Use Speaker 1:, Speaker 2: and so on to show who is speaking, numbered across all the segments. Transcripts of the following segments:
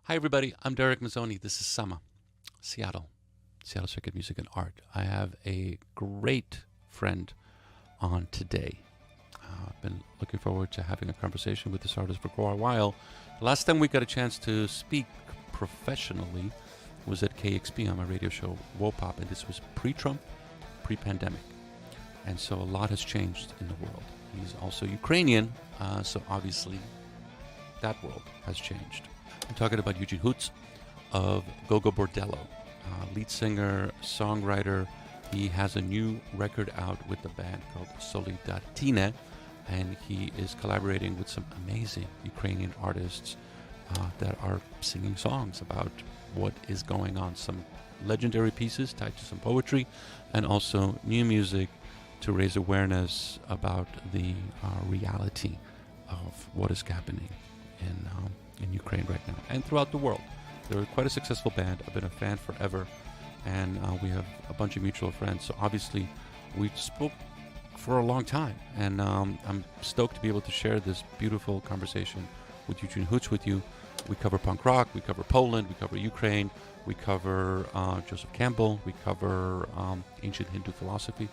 Speaker 1: Hi, everybody. I'm Darek Mazzone. This is Sama, Seattle Circuit Music and Art. I have a great friend on today. I've been looking forward to having a conversation with this artist for quite a while. The last time we got a chance to speak professionally was at KEXP on my radio show, Wopop, and this was pre-Trump, pre-pandemic. And so a lot has changed in the world. He's also Ukrainian, so obviously that world has changed. I'm talking about Eugene Hütz of Gogol Bordello, lead singer, songwriter. He has a new record out with the band called Solidarity, and he is collaborating with some amazing Ukrainian artists that are singing songs about what is going on. Some legendary pieces tied to some poetry, and also new music to raise awareness about the reality of what is happening in Ukraine right now and throughout the world. They're quite a successful band. I've been a fan forever, and we have a bunch of mutual friends. So obviously, we spoke for a long time, and I'm stoked to be able to share this beautiful conversation with Eugene Hütz with you. We cover punk rock, we cover Poland, we cover Ukraine, we cover Joseph Campbell, we cover ancient Hindu philosophy.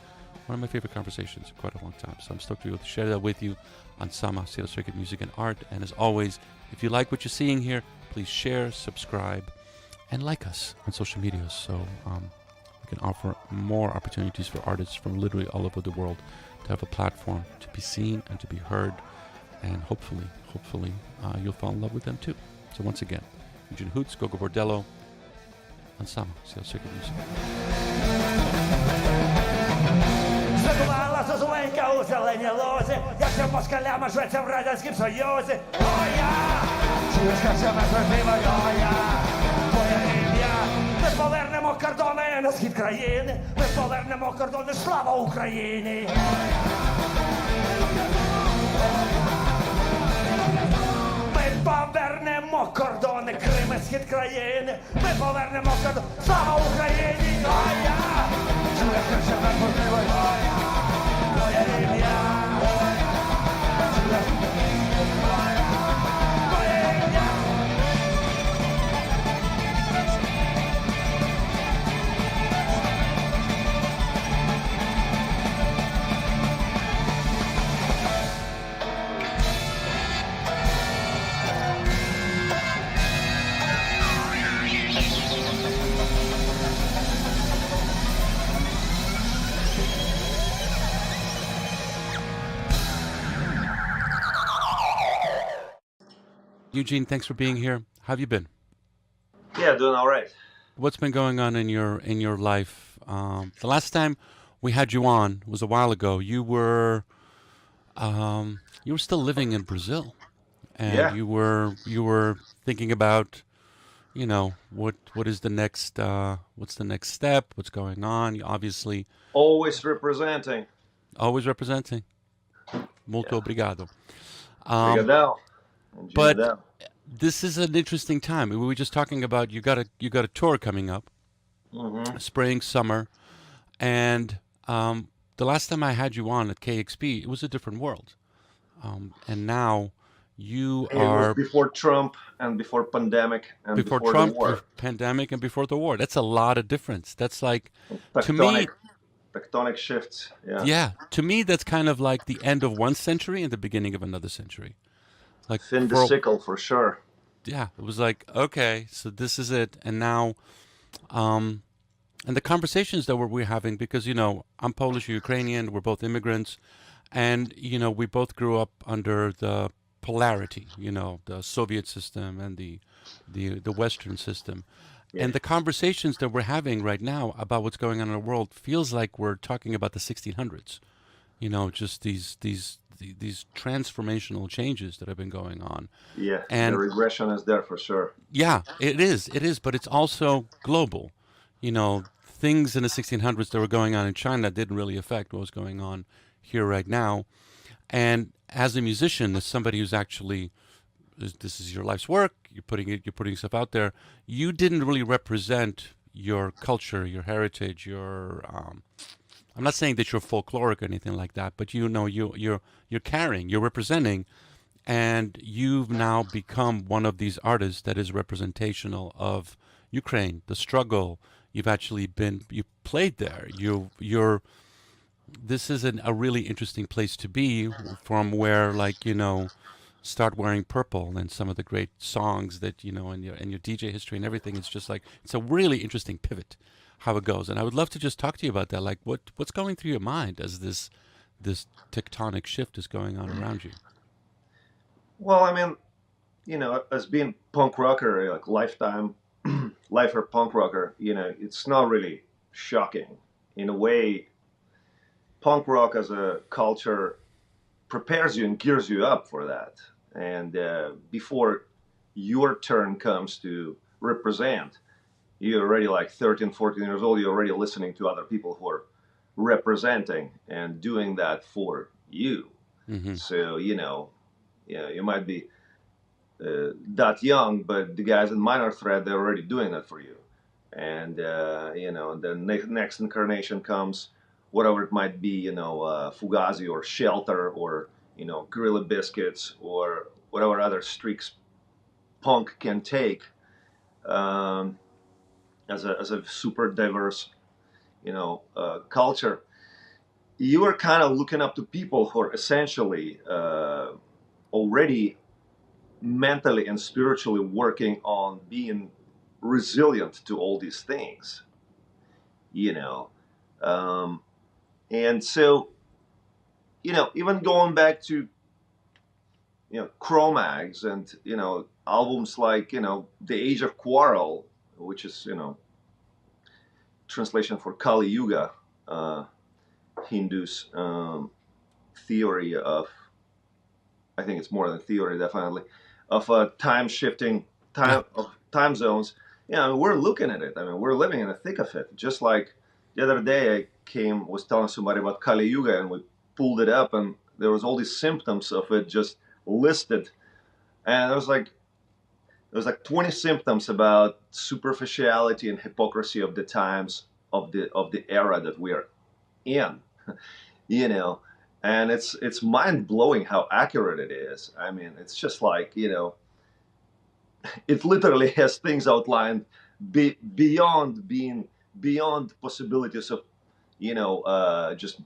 Speaker 1: One of my favorite conversations in quite a long time. So I'm stoked to be able to share that with you on Sama, Seattle Circuit Music and Art. And as always, if you like what you're seeing here, please share, subscribe, and like us on social media, so we can offer more opportunities for artists from literally all over the world to have a platform to be seen and to be heard. And hopefully, you'll fall in love with them too. So once again, Eugene Hütz, Gogol Bordello, on Sama, Seattle Circuit Music.
Speaker 2: Закувала зозуленька у зеленій лозі, як ще москалями жветься в Радянському Союзі. О, я! Чуєш, як ще ми зробимо, о, я! Твоє ім'я! Ми повернемо кордони на схід країни, ми повернемо кордони, слава Україні! Ми повернемо кордони, Крим і схід країни, ми повернемо кордони, слава Україні! О, я! Чуєш, як ще ми зробимо, о, я! Твоє ім'я! Твоє ім'я!
Speaker 1: Eugene, thanks for being here. How have you been?
Speaker 3: Yeah, doing all right.
Speaker 1: What's been going on in your life? The last time we had you on was a while ago. You were still living in Brazil, and
Speaker 3: Yeah.
Speaker 1: you were thinking about, what is the next what's the next step? What's going on? You obviously
Speaker 3: Always representing.
Speaker 1: always representing. Muito obrigado.
Speaker 3: Obrigadão.
Speaker 1: But
Speaker 3: Obrigadão.
Speaker 1: this is an interesting time. We were just talking about you got a tour coming up, spring, summer, and the last time I had you on at KEXP, it was a different world, and now you
Speaker 3: It
Speaker 1: are
Speaker 3: was before Trump and before pandemic and
Speaker 1: before
Speaker 3: before
Speaker 1: Trump,
Speaker 3: the war.
Speaker 1: pandemic, and before the war. That's a lot of difference. That's like, to me,
Speaker 3: Tectonic shifts. Yeah.
Speaker 1: yeah, to me that's kind of like the end of one century and the beginning of another century. Like
Speaker 3: Thin the
Speaker 1: for-
Speaker 3: sickle for sure.
Speaker 1: yeah, it was like, okay, so this is it. And now, and the conversations that we're having, because, I'm Polish, you're Ukrainian, we're both immigrants, and, we both grew up under the polarity, the Soviet system and the Western system.
Speaker 3: Yeah.
Speaker 1: And the conversations that we're having right now about what's going on in the world feels like we're talking about the 1600s, just these transformational changes that have been going on.
Speaker 3: Yeah.
Speaker 1: And-
Speaker 3: the regression is there for sure.
Speaker 1: Yeah, it is, but it's also global. Things in the 1600s that were going on in China didn't really affect what was going on here right now. And as a musician, as somebody who's actually, this is your life's work, you're putting stuff out there, you didn't really represent your culture, your heritage, your I'm not saying that you're folkloric or anything like that, but you're carrying, you're representing And you've now become one of these artists that is representational of Ukraine, the struggle. You've actually been, you played there. You're, this is a really interesting place to be from where, like, Start Wearing Purple and some of the great songs that, and your DJ history and everything. It's just like, it's a really interesting pivot how it goes. And I would love to just talk to you about that. Like what's going through your mind as this tectonic shift is going on around you?
Speaker 3: Well, I mean, as being punk rocker, like lifer punk rocker, it's not really shocking. In a way, punk rock as a culture prepares you and gears you up for that. And before your turn comes to represent, you're already like 13, 14 years old, you're already listening to other people who are representing and doing that for you.
Speaker 1: Mm-hmm.
Speaker 3: So, you might be that young, but the guys in Minor Threat, they're already doing that for you. And, the next incarnation comes, whatever it might be, Fugazi or Shelter or, Gorilla Biscuits or whatever other streaks punk can take as a super diverse, culture. You are kind of looking up to people who are essentially already mentally and spiritually working on being resilient to all these things, and so, even going back to, Cro-Mags and, albums like, The Age of Quarrel, which is, translation for Kali Yuga, Hindus' theory of, I think it's more than theory, definitely, of time shifting, time zones. We're looking at it. I mean, we're living in the thick of it. Just like the other day, I was telling somebody about Kali Yuga, and we pulled it up, and there was all these symptoms of it just listed, and there was like 20 symptoms about superficiality and hypocrisy of the times of the era that we are in, and it's mind blowing how accurate it is. I mean, it's just like, it literally has things outlined beyond possibilities of, just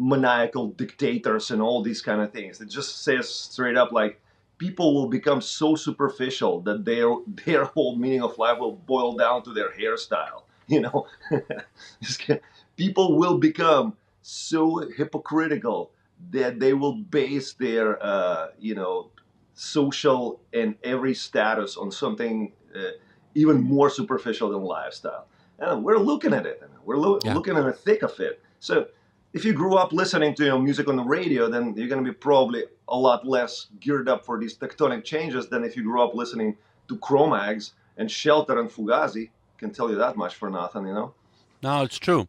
Speaker 3: maniacal dictators and all these kind of things. It just says straight up, like, people will become so superficial that their whole meaning of life will boil down to their hairstyle. People will become so hypocritical that they will base their social and every status on something even more superficial than lifestyle. And we're looking at it. We're looking in the thick of it. So if you grew up listening to music on the radio, then you're going to be probably a lot less geared up for these tectonic changes than if you grew up listening to Cro-Mags and Shelter and Fugazi. Can tell you that much for nothing,
Speaker 1: No, it's true.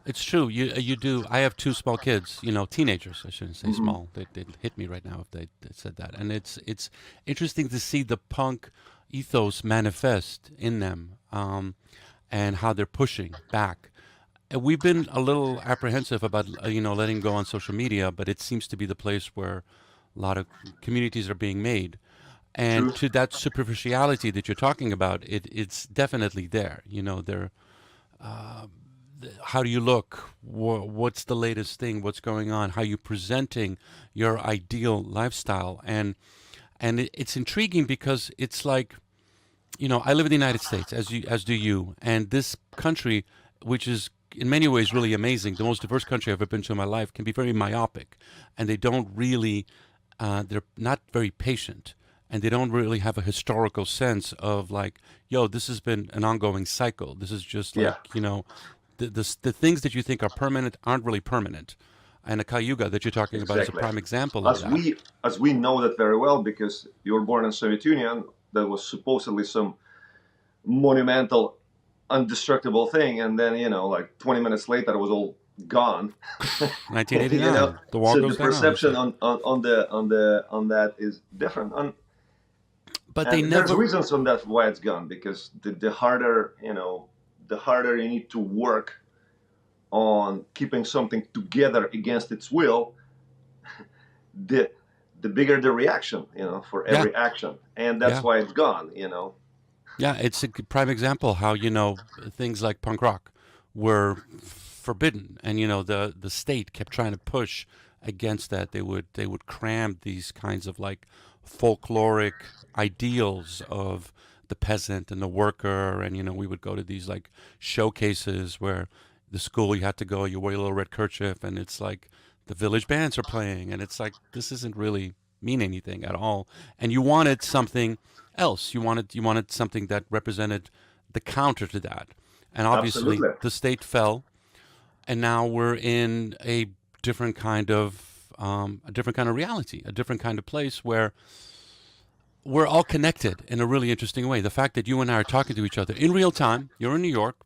Speaker 1: It's true. You do. I have two small kids, teenagers. I shouldn't say small. They'd hit me right now if they said that. And it's interesting to see the punk ethos manifest in them, and how they're pushing back. And we've been a little apprehensive about letting go on social media, but it seems to be the place where a lot of communities are being made. And
Speaker 3: True.
Speaker 1: to that superficiality that you're talking about, it's definitely there. How do you look? What's the latest thing? What's going on? How you presenting your ideal lifestyle? And it's intriguing because it's like, I live in the United States, as do you, and this country, which is in many ways really amazing, the most diverse country I've ever been to in my life, can be very myopic, and they don't really, they're not very patient. And they don't really have a historical sense of like, this has been an ongoing cycle. This is just like, the things that you think are permanent aren't really permanent. And a Kali Yuga that you're talking about is a prime example of that.
Speaker 3: As we know that very well, because you were born in Soviet Union, that was supposedly some monumental, indestructible thing. And then, like 20 minutes later, it was all gone.
Speaker 1: 1989, the wall
Speaker 3: so
Speaker 1: goes
Speaker 3: the
Speaker 1: down.
Speaker 3: perception on that is different.
Speaker 1: But
Speaker 3: there's reasons on that why it's gone, because the harder you need to work on keeping something together against its will, the the bigger the reaction, for every action, and that's why it's gone.
Speaker 1: Yeah, it's a prime example how, things like punk rock were forbidden, and the state kept trying to push against that. They would cram these kinds of like folkloric ideals of the peasant and the worker, and we would go to these like showcases where the school you had to go, you wear a little red kerchief, and it's like the village bands are playing, and it's like this isn't really mean anything at all. And you wanted something else. You wanted something that represented the counter to that. And obviously
Speaker 3: Absolutely.
Speaker 1: the state fell, and now we're in a different kind of reality, a different kind of place where we're all connected in a really interesting way. The fact that you and I are talking to each other in real time. You're in New York,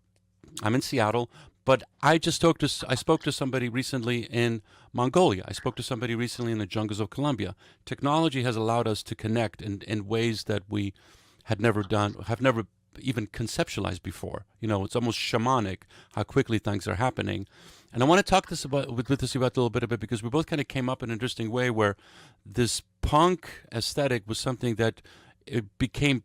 Speaker 1: I'm in Seattle, but I spoke to somebody recently in Mongolia. I spoke to somebody recently in the jungles of Colombia. Technology has allowed us to connect in ways that we have never even conceptualized before. It's almost shamanic how quickly things are happening. And I want to talk with this about a little bit of it, because we both kind of came up in an interesting way where this punk aesthetic was something that it became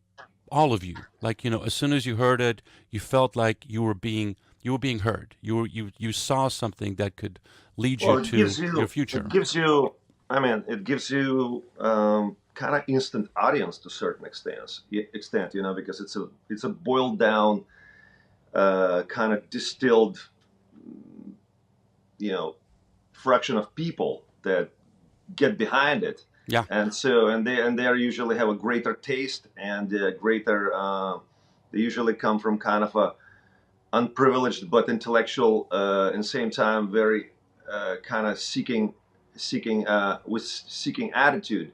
Speaker 1: all of you. Like, as soon as you heard it, you felt like you were being heard. You saw something that could lead you to your future.
Speaker 3: It gives you kind of instant audience to a certain extent, because it's a boiled down, kind of distilled, fraction of people that get behind it.
Speaker 1: Yeah.
Speaker 3: And they usually have a greater taste and they usually come from kind of a unprivileged but intellectual, and same time very kind of seeking attitude.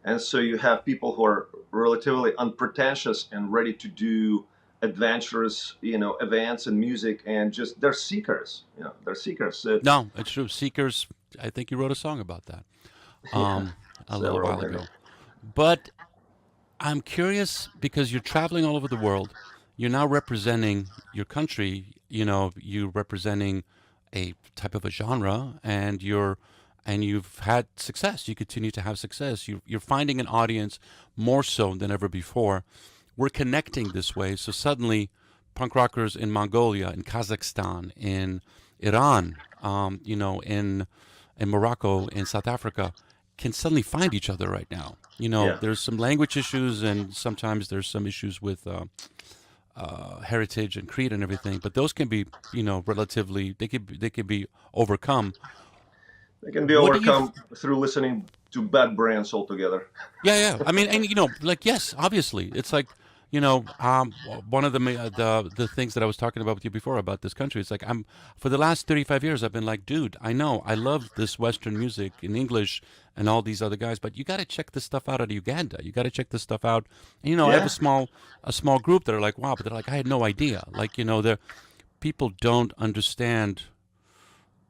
Speaker 3: And so you have people who are relatively unpretentious and ready to do adventurous, events and music, and just they're seekers.
Speaker 1: No, it's true. Seekers. I think you wrote a song about that a little while ago. But I'm curious, because you're traveling all over the world. You're now representing your country. You're representing a type of a genre, and you've had success. You continue to have success. You're finding an audience more so than ever before. We're connecting this way. So suddenly, punk rockers in Mongolia, in Kazakhstan, in Iran, in Morocco, in South Africa, can suddenly find each other right now. There's some language issues, and sometimes there's some issues with heritage and creed and everything. But those can be, relatively. They could be overcome.
Speaker 3: They can be overcome through listening to bad brands altogether.
Speaker 1: Yeah. I mean, and yes, obviously, it's like, one of the things that I was talking about with you before about this country. It's like for the last 35 years, I've been like, dude, I know I love this Western music in English and all these other guys, but you got to check this stuff out of Uganda. You got to check this stuff out. And, I have a small group that are like, wow, but they're like, I had no idea. Like, people don't understand.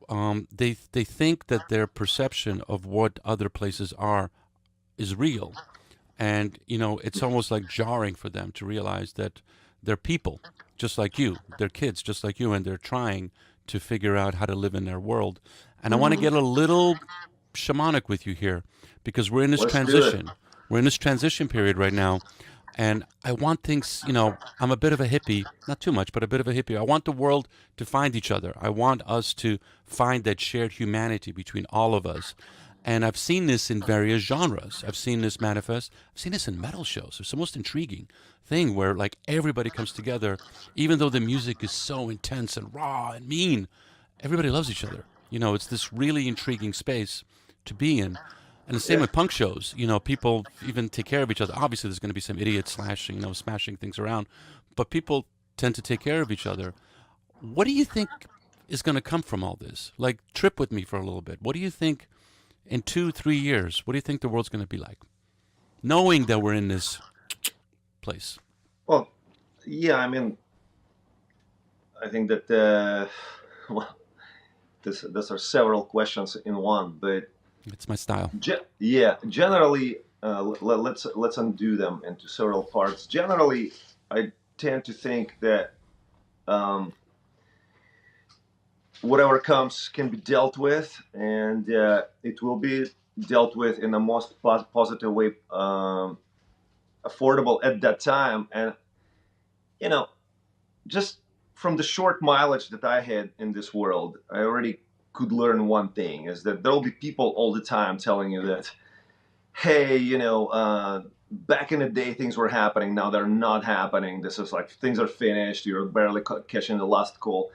Speaker 1: They think that their perception of what other places are is real. And, it's almost like jarring for them to realize that they're people just like you. They're kids just like you, and they're trying to figure out how to live in their world. And I want to get a little shamanic with you here, because we're in this transition. We're in this transition period right now. And I want things, I'm a bit of a hippie, not too much, but a bit of a hippie. I want the world to find each other. I want us to find that shared humanity between all of us. And I've seen this in various genres. I've seen this manifest. I've seen this in metal shows. It's the most intriguing thing where like everybody comes together, even though the music is so intense and raw and mean, everybody loves each other. It's this really intriguing space to be in. And the same with punk shows. People even take care of each other. Obviously, there's going to be some idiots smashing things around, but people tend to take care of each other. What do you think is going to come from all this? Like, trip with me for a little bit. What do you think in 2-3 years? What do you think the world's going to be like, knowing that we're in this place?
Speaker 3: Well, yeah, I mean, I think that those are several questions in one, but
Speaker 1: it's my style.
Speaker 3: Generally, let's undo them into several parts. Generally, I tend to think that whatever comes can be dealt with, and it will be dealt with in the most positive way, affordable at that time. And you know, just from the short mileage that I had in this world, I already could learn one thing, is that there'll be people all the time telling you that, hey, back in the day things were happening, now they're not happening. This is like, things are finished, you're barely catching the last call.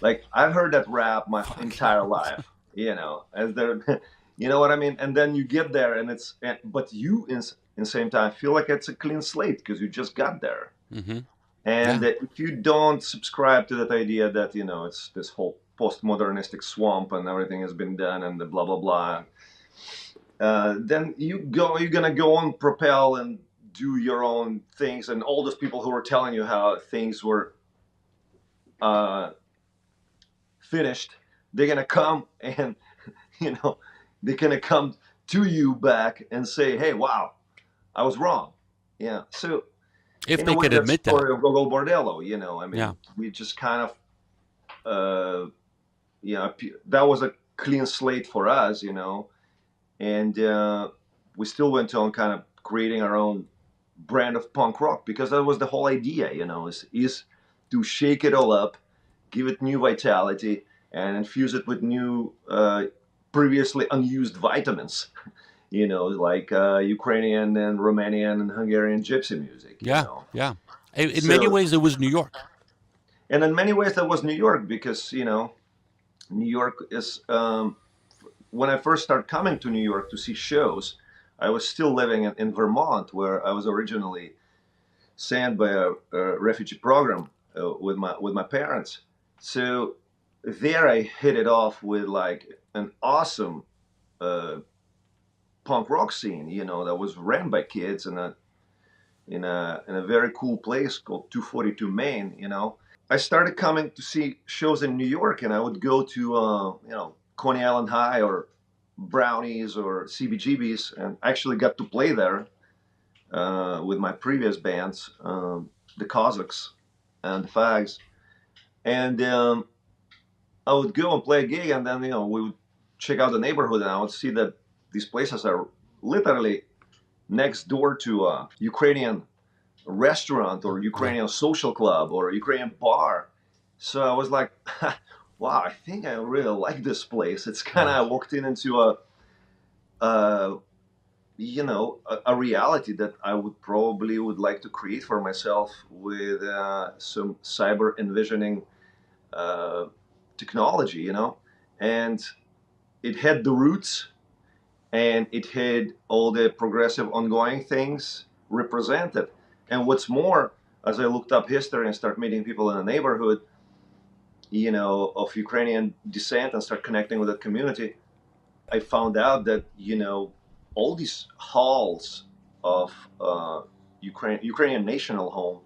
Speaker 3: Like, I've heard that rap my entire life, as they're, you know what I mean? And then you get there but you in the same time feel like it's a clean slate because you just got there.
Speaker 1: Mm-hmm.
Speaker 3: And if you don't subscribe to that idea that, it's this whole postmodernistic swamp and everything has been done and the blah, blah, blah, then you're going to go on, propel and do your own things. And all those people who are telling you how things were finished, they're going to come and, they're going to come to you back and say, hey, wow, I was wrong. Yeah. So
Speaker 1: if they could admit that.
Speaker 3: Story of Gogol Bordello, we just kind of, that was a clean slate for us, and we still went on kind of creating our own brand of punk rock, because that was the whole idea, is to shake it all up, give it new vitality, and infuse it with new, previously unused vitamins, like Ukrainian and Romanian and Hungarian gypsy music.
Speaker 1: Yeah. In many ways, it was New York.
Speaker 3: And in many ways, that was New York, because, New York is, when I first started coming to New York to see shows, I was still living in Vermont, where I was originally sent by a refugee program with my parents. So there I hit it off with like an awesome punk rock scene, that was ran by kids in a very cool place called 242 Main. I started coming to see shows in New York, and I would go to Coney Island High or Brownies or CBGBs, and actually got to play there with my previous bands, the Cossacks and the Fags. And I would go and play a gig, and then we would check out the neighborhood, and I would see that these places are literally next door to a Ukrainian restaurant or Ukrainian social club or Ukrainian bar. So I was like, wow, I think I really like this place. It's kind of, I walked into a reality that I would like to create for myself with some cyber envisioning technology, and it had the roots, and it had all the progressive ongoing things represented. And what's more, as I looked up history and started meeting people in the neighborhood, of Ukrainian descent, and start connecting with that community, I found out that, all these halls of Ukrainian National Home,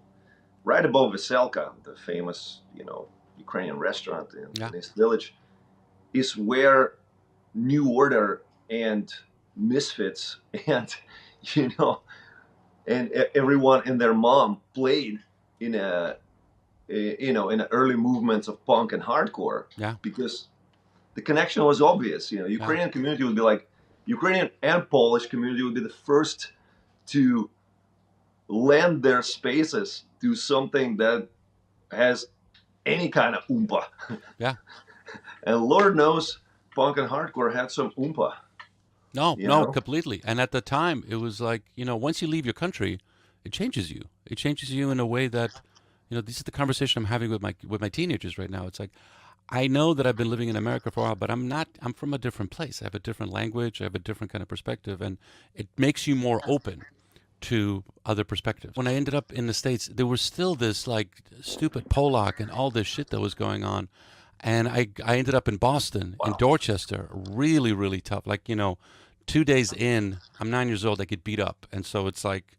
Speaker 3: right above Veselka, the famous, Ukrainian restaurant in this village, is where New Order and Misfits and, and everyone and their mom played in the early movements of punk and hardcore. Yeah. Because the connection was obvious. Ukrainian community would be like, Ukrainian and Polish community would be the first to lend their spaces to something that has any kind of oompa. Yeah. And Lord knows, punk and hardcore had some oompa.
Speaker 1: No, completely. And at the time, it was like, once you leave your country, it changes you. It changes you in a way that, this is the conversation I'm having with my teenagers right now. It's like, I know that I've been living in America for a while, but I'm from a different place. I have a different language. I have a different kind of perspective, and it makes you more open to other perspectives. When I ended up in the States, there was still this like stupid Polak and all this shit that was going on. And I ended up in Boston, in Dorchester, really, really tough. Like, 2 days in, I'm 9 years old, I get beat up. And so it's like,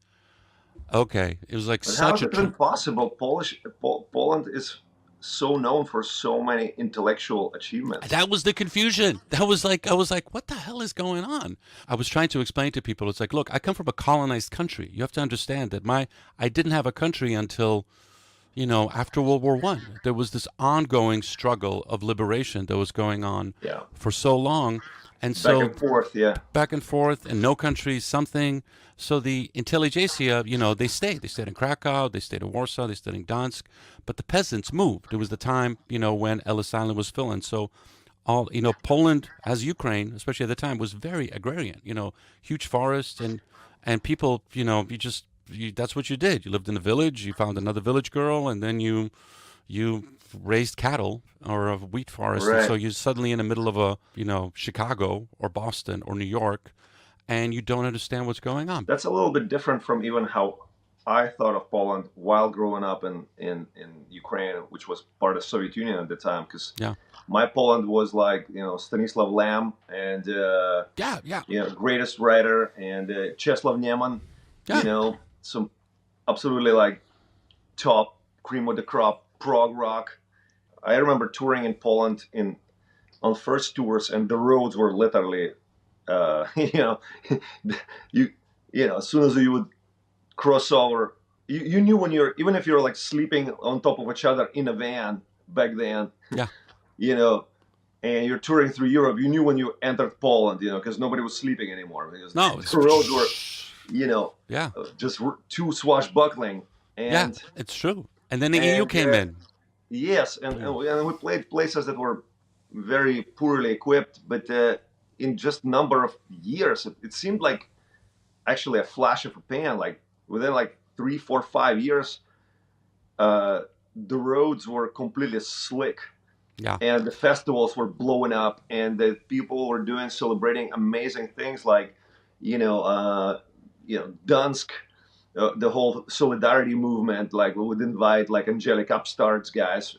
Speaker 1: okay, it was like
Speaker 3: but
Speaker 1: such
Speaker 3: how is it impossible? Poland is so known for so many intellectual achievements.
Speaker 1: That was the confusion. I was like, what the hell is going on? I was trying to explain to people, it's like, look, I come from a colonized country. You have to understand that I didn't have a country until after World War One. There was this ongoing struggle of liberation that was going on
Speaker 3: Yeah.
Speaker 1: for so long. And
Speaker 3: Back
Speaker 1: so
Speaker 3: and forth, yeah.
Speaker 1: back and forth, and no country, something. So the intelligentsia, they stayed. They stayed in Krakow, they stayed in Warsaw, they stayed in Gdansk. But the peasants moved. It was the time, when Ellis Island was filling. So all, Poland, as Ukraine, especially at the time, was very agrarian. Huge forests and people, that's what you did. You lived in a village, you found another village girl, and then you raised cattle or a wheat forest.
Speaker 3: Right.
Speaker 1: And so you're suddenly in the middle of a, Chicago or Boston or New York, and you don't understand what's going on.
Speaker 3: That's a little bit different from even how I thought of Poland while growing up in Ukraine, which was part of Soviet Union at the time, because my Poland was like, Stanislav Lem and, greatest writer, and Czesław Niemann, some absolutely like top cream of the crop prog rock. I remember touring in Poland on first tours, and the roads were literally, as soon as you would cross over, you knew when even if you're like sleeping on top of each other in a van back then, and you're touring through Europe, you knew when you entered Poland, because nobody was sleeping anymore, because the roads were, just too swashbuckling. And
Speaker 1: it's true. And then the EU came in.
Speaker 3: Yes, and we played places that were very poorly equipped, but in just number of years, it seemed like actually a flash of a pan. Like within like 3, 4, 5 years, the roads were completely slick. Yeah. And the festivals were blowing up, and the people were celebrating amazing things like, Dansk. The whole solidarity movement, like we would invite like angelic upstarts guys,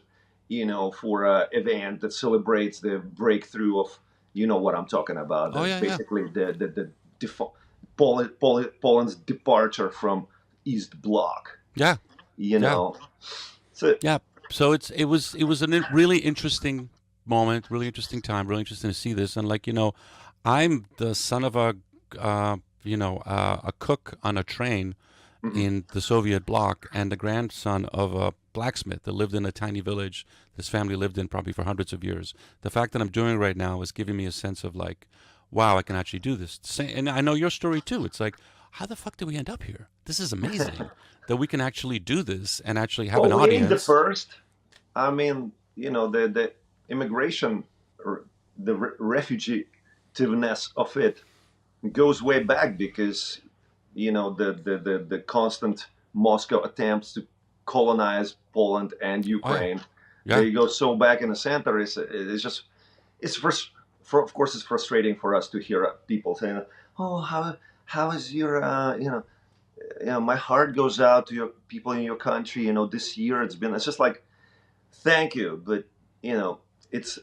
Speaker 3: for an event that celebrates the breakthrough of, what I'm talking about. Basically the Poland's departure from East Bloc.
Speaker 1: Yeah. So it was a really interesting moment, really interesting time, really interesting to see this. And like, I'm the son of a cook on a train in the Soviet bloc, and the grandson of a blacksmith that lived in a tiny village this family lived in probably for hundreds of years. The fact that I'm doing it right now is giving me a sense of like, wow, I can actually do this. And I know your story too. It's like, how the fuck did we end up here? This is amazing that we can actually do this and actually have an audience.
Speaker 3: The first, I mean, the immigration, or the refugitiveness of it goes way back, because the constant Moscow attempts to colonize Poland and Ukraine. They go so back in the center. Of course it's frustrating for us to hear people saying, "Oh, how is your my heart goes out to your people in your country. This year it's just like, thank you, but it's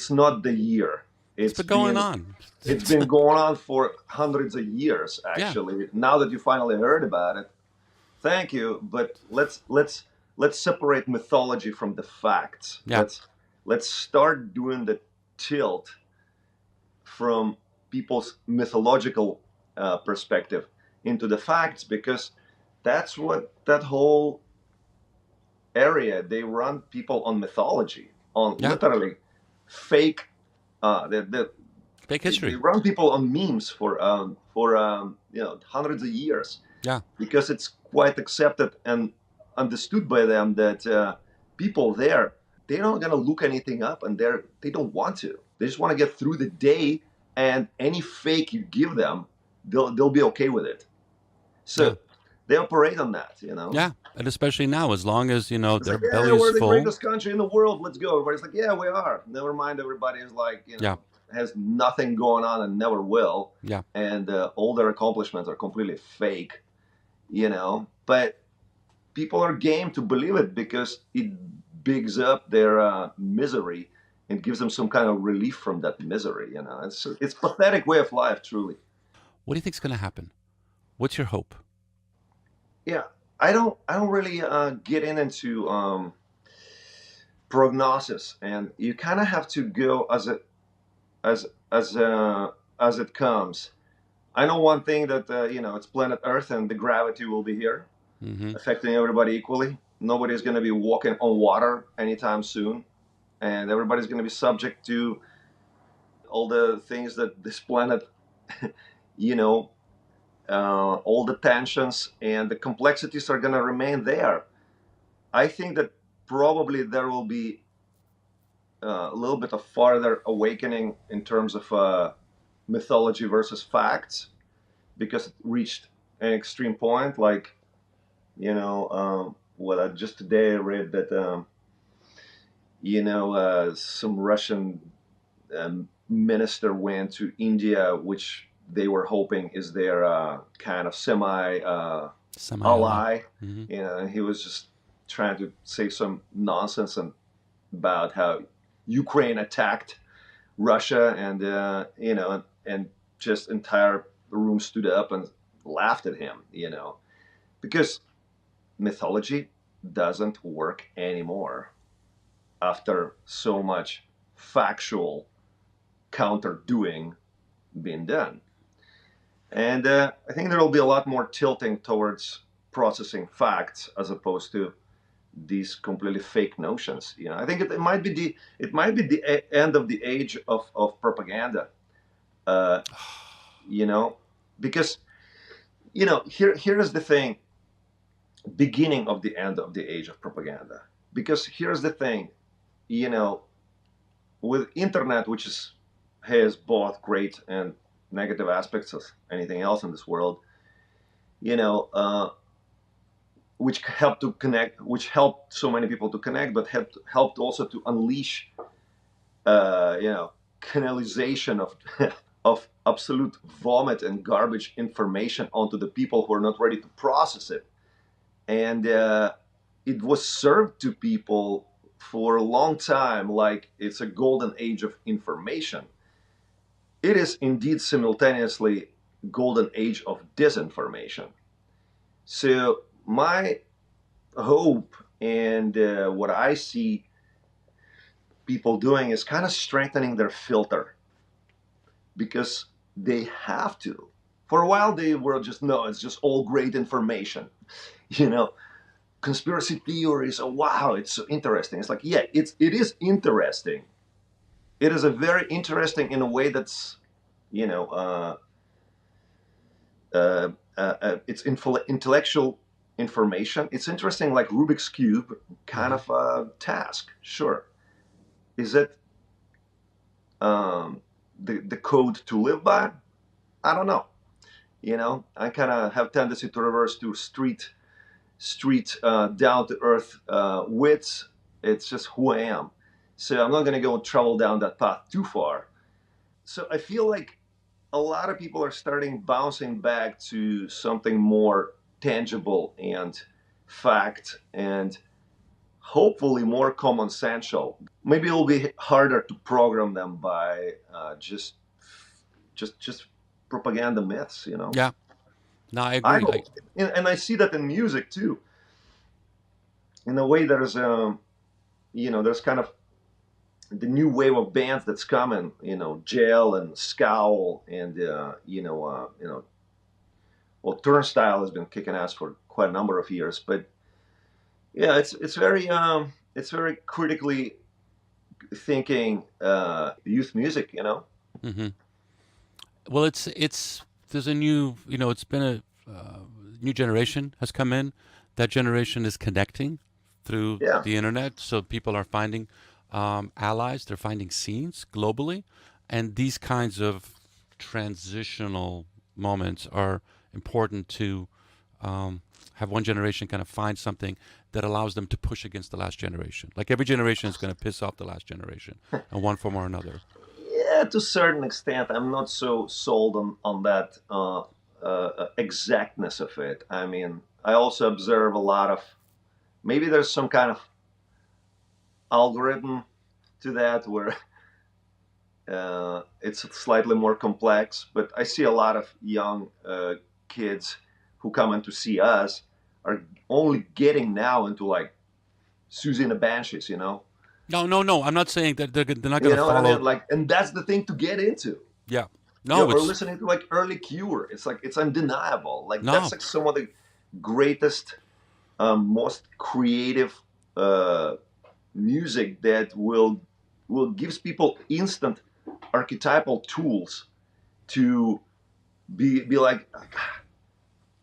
Speaker 3: not the year.
Speaker 1: It's been going on.
Speaker 3: It's been going on for hundreds of years, actually. Yeah. Now that you finally heard about it, thank you. But let's separate mythology from the facts. Yeah. Let's start doing the tilt from people's mythological perspective into the facts, because that's what that whole area, they run people on mythology, on literally fake.
Speaker 1: Fake history.
Speaker 3: They run people on memes for hundreds of years. Yeah. Because it's quite accepted and understood by them that people there, they're not gonna look anything up, and they don't want to. They just want to get through the day, and any fake you give them, they'll be okay with it. So they operate on that,
Speaker 1: Yeah, and especially now, as long as their belly
Speaker 3: we're
Speaker 1: is
Speaker 3: the
Speaker 1: full.
Speaker 3: greatest country in the world. Let's go. Everybody's like, yeah, we are. Never mind, everybody is like, has nothing going on and never will. Yeah. And all their accomplishments are completely fake, But people are game to believe it because it bigs up their misery and gives them some kind of relief from that misery. It's pathetic way of life, truly.
Speaker 1: What do you think's going to happen? What's your hope?
Speaker 3: Yeah, I don't really get into prognosis, and you kind of have to go as it comes. I know one thing that it's planet Earth, and the gravity will be here, affecting everybody equally. Nobody's going to be walking on water anytime soon, and everybody's going to be subject to all the things that this planet, you know, all the tensions and the complexities are going to remain there. I think that probably there will be a little bit of farther awakening in terms of mythology versus facts, because it reached an extreme point. Like, you know, what I just today read that, you know, some Russian minister went to India, which they were hoping is their kind of semi ally.
Speaker 1: Mm-hmm.
Speaker 3: You know, and he was just trying to say some nonsense about how Ukraine attacked Russia, and you know, and just entire room stood up and laughed at him. You know, because mythology doesn't work anymore after so much factual counter-doing being done. And I think there will be a lot more tilting towards processing facts as opposed to these completely fake notions. You know, I think it might be the end of the age of propaganda. You know, because, you know, here is the thing. Beginning of the end of the age of propaganda. Because here's the thing, you know, with internet, which has both great and negative aspects as anything else in this world, you know, which helped to connect, which helped so many people to connect, but helped also to unleash, you know, canalization of of absolute vomit and garbage information onto the people who are not ready to process it. And it was served to people for a long time like it's a golden age of information. It is indeed simultaneously golden age of disinformation. So my hope and what I see people doing is kind of strengthening their filter, because they have to. For a while they were just, no, it's just all great information. You know, conspiracy theories, oh wow, it's so interesting. It's like, yeah, it is interesting. It is a very interesting in a way that's, you know, it's intellectual information. It's interesting, like Rubik's Cube kind of a task, sure. Is it the code to live by? I don't know. You know, I kind of have tendency to reverse to street down to earth wits. It's just who I am. So I'm not going to go travel down that path too far. So I feel like a lot of people are starting bouncing back to something more tangible and fact, and hopefully more common sensual. Maybe it'll be harder to program them by just propaganda myths, you know?
Speaker 1: Yeah. No, I agree.
Speaker 3: And I see that in music too. In a way, there's you know, there's kind of the new wave of bands that's coming. You know, Jail and Scowl, and you know, well, Turnstile has been kicking ass for quite a number of years. But yeah, it's very critically thinking youth music, you know.
Speaker 1: Mm-hmm. Well, there's a new, you know, it's been a new generation has come in. That generation is connecting through the internet, so people are finding allies. They're finding scenes globally, and these kinds of transitional moments are important to have one generation kind of find something that allows them to push against the last generation. Like every generation is going to piss off the last generation in one form or another.
Speaker 3: Yeah, to a certain extent. I'm not so sold on that exactness of it. I mean, I also observe a lot of, maybe there's some kind of algorithm to that where it's slightly more complex, but I see a lot of young kids who come in to see us are only getting now into like Susie and the Banshees, you know?
Speaker 1: No. I'm not saying that they're not going to follow.
Speaker 3: What I mean? Like, and that's the thing to get into.
Speaker 1: Yeah.
Speaker 3: No, you know, we're listening to like early Cure. It's like, it's undeniable. Like that's like some of the greatest most creative music that will gives people instant archetypal tools to be like,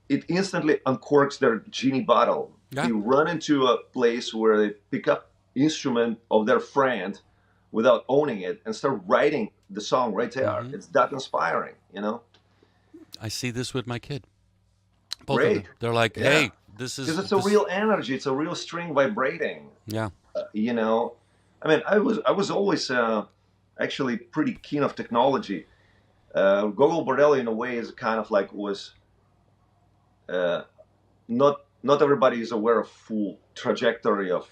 Speaker 3: it instantly uncorks their genie bottle.
Speaker 1: Yeah.
Speaker 3: They run into a place where they pick up instrument of their friend without owning it and start writing the song right there.
Speaker 1: Mm-hmm.
Speaker 3: It's that inspiring,
Speaker 1: I see this with my kid. Both of
Speaker 3: Great.
Speaker 1: them. They're like,
Speaker 3: Yeah.
Speaker 1: hey, this is...
Speaker 3: Because it's a real energy. It's a real string vibrating.
Speaker 1: Yeah.
Speaker 3: I mean, I was always actually pretty keen of technology. Gogol Bordello, in a way, is kind of like was not everybody is aware of full trajectory of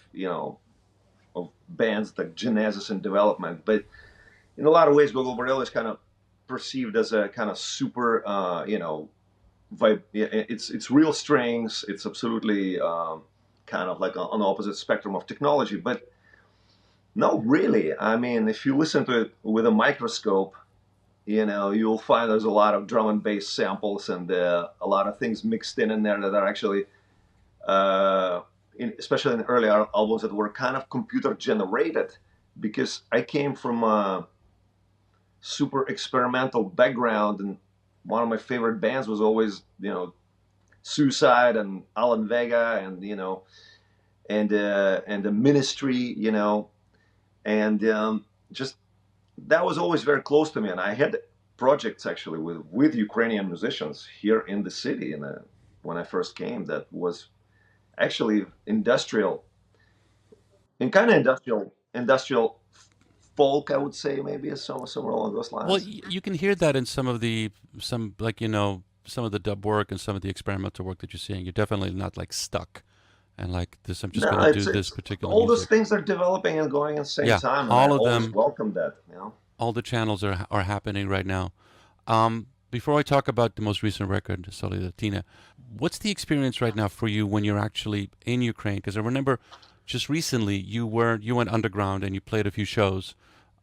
Speaker 3: of bands like genesis and development, but in a lot of ways, Gogol Bordello is kind of perceived as a kind of super, vibe. It's real strings. It's absolutely kind of like on the opposite spectrum of technology, but no, really. I mean, if you listen to it with a microscope, you'll find there's a lot of drum and bass samples and a lot of things mixed in there that are actually, especially in early albums, that were kind of computer generated, because I came from a super experimental background, and one of my favorite bands was always, Suicide and Alan Vega and, and the Ministry, and just that was always very close to me. And I had projects actually with Ukrainian musicians here in the city when I first came, that was actually industrial, and kind of industrial folk, I would say, maybe somewhere along those lines.
Speaker 1: Well, you can hear that in some of the some of the dub work and some of the experimental work that you're seeing. You're definitely not like stuck and like this. I'm just
Speaker 3: No,
Speaker 1: going to do this particular
Speaker 3: all
Speaker 1: music.
Speaker 3: those things are developing and going at the same
Speaker 1: Yeah,
Speaker 3: time. And
Speaker 1: all
Speaker 3: I
Speaker 1: of
Speaker 3: always
Speaker 1: them.
Speaker 3: welcome that.
Speaker 1: All the channels are happening right now. Before I talk about the most recent record, Solidatina, what's the experience right now for you when you're actually in Ukraine? Because I remember just recently you went underground and you played a few shows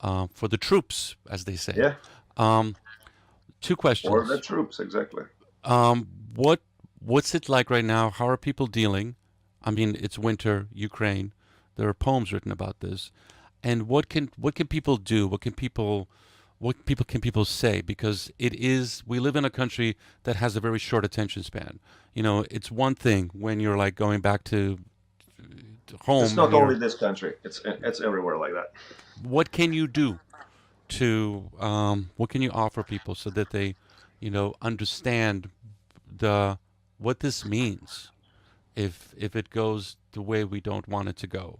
Speaker 1: for the troops, as they say.
Speaker 3: Yeah.
Speaker 1: Two questions.
Speaker 3: Or the troops, exactly.
Speaker 1: What's it like right now? How are people dealing? I mean, it's winter, Ukraine. There are poems written about this. And what can people do? What can people say? Because we live in a country that has a very short attention span. It's one thing when you're like going back to home.
Speaker 3: It's not only this country. It's everywhere like that.
Speaker 1: What can you do what can you offer people so that they, understand what this means if it goes the way we don't want it to go?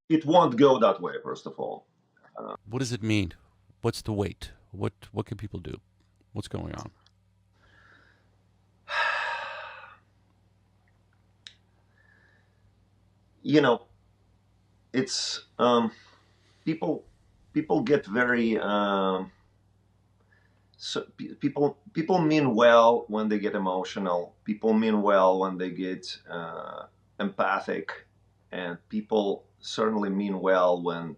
Speaker 3: It won't go that way, first of all.
Speaker 1: What does it mean? What's the weight? What can people do? What's going on?
Speaker 3: It's people get very people mean well when they get emotional. People mean well when they get empathic, and people certainly mean well when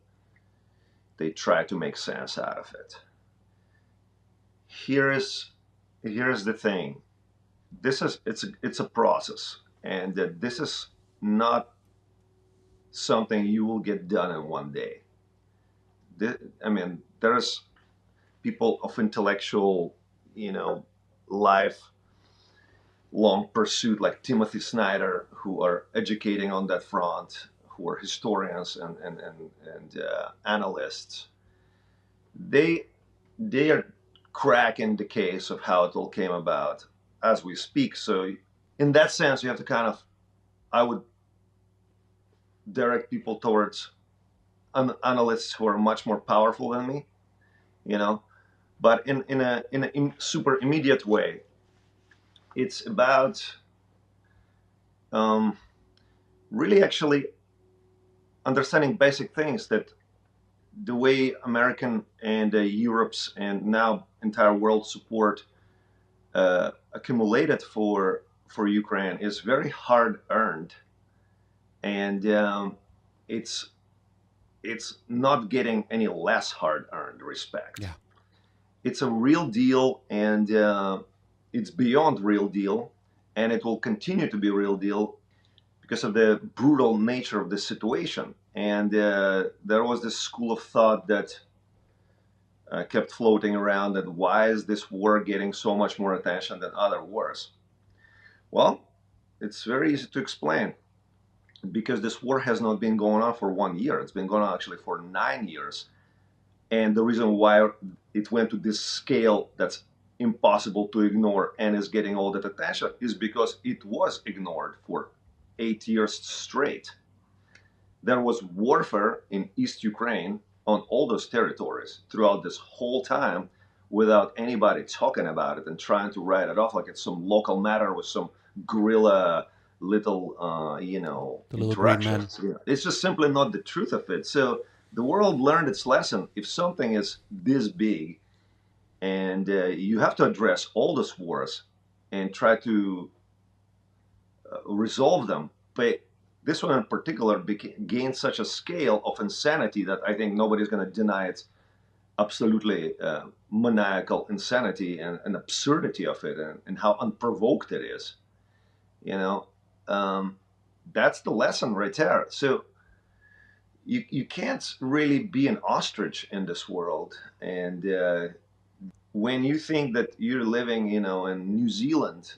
Speaker 3: they try to make sense out of it. Here's the thing. It's a process, and that this is not something you will get done in one day. There's people of intellectual, life long pursuit, like Timothy Snyder, who are educating on that front, who are historians and analysts. They are cracking the case of how it all came about as we speak. So in that sense, you have to I would direct people towards analysts who are much more powerful than me, but in a super immediate way. It's about really actually understanding basic things, that the way American and Europe's and now entire world support accumulated for Ukraine is very hard earned, and it's not getting any less hard earned respect.
Speaker 1: Yeah.
Speaker 3: It's a real deal, and it's beyond real deal, and it will continue to be real deal because of the brutal nature of the situation. And there was this school of thought that kept floating around, that why is this war getting so much more attention than other wars? Well, it's very easy to explain, because this war has not been going on for 1 year. It's been going on actually for 9 years. And the reason why it went to this scale that's impossible to ignore and is getting all that attention is because it was ignored for 8 years straight. There was warfare in East Ukraine on all those territories throughout this whole time without anybody talking about it and trying to write it off like it's some local matter with some guerrilla little, interactions. It's just simply not the truth of it. So the world learned its lesson. If something is this big and you have to address all those wars and try to resolve them, but this one in particular gained such a scale of insanity that I think nobody's going to deny its absolutely maniacal insanity and absurdity of it, and how unprovoked it is. That's the lesson right there. So you can't really be an ostrich in this world. And when you think that you're living, in New Zealand,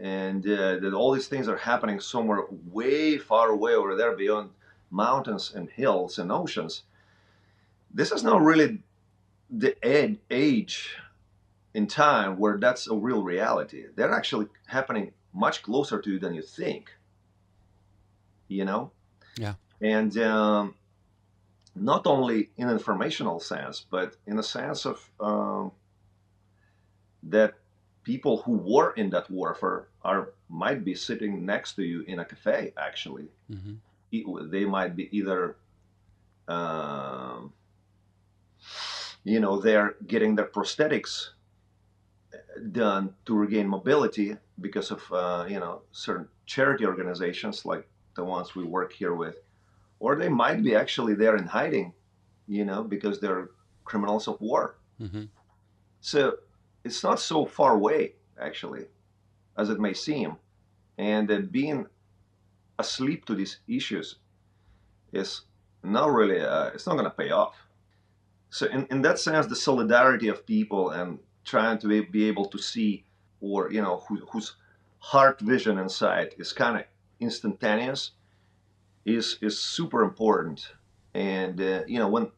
Speaker 3: and that all these things are happening somewhere way far away over there beyond mountains and hills and oceans, this is not really the age in time where that's a real reality. They're actually happening much closer to you than you think,
Speaker 1: Yeah.
Speaker 3: And not only in an informational sense, but in a sense of that people who were in that warfare might be sitting next to you in a cafe, actually. Mm-hmm. They might be either they're getting their prosthetics done to regain mobility because of certain charity organizations like the ones we work here with, or they might be actually there in hiding, because they're criminals of war. Mm-hmm. So it's not so far away, actually, as it may seem. And being asleep to these issues is not really, it's not going to pay off. So in that sense, the solidarity of people and trying to be able to see, or, whose heart vision inside is kind of instantaneous, is super important. And,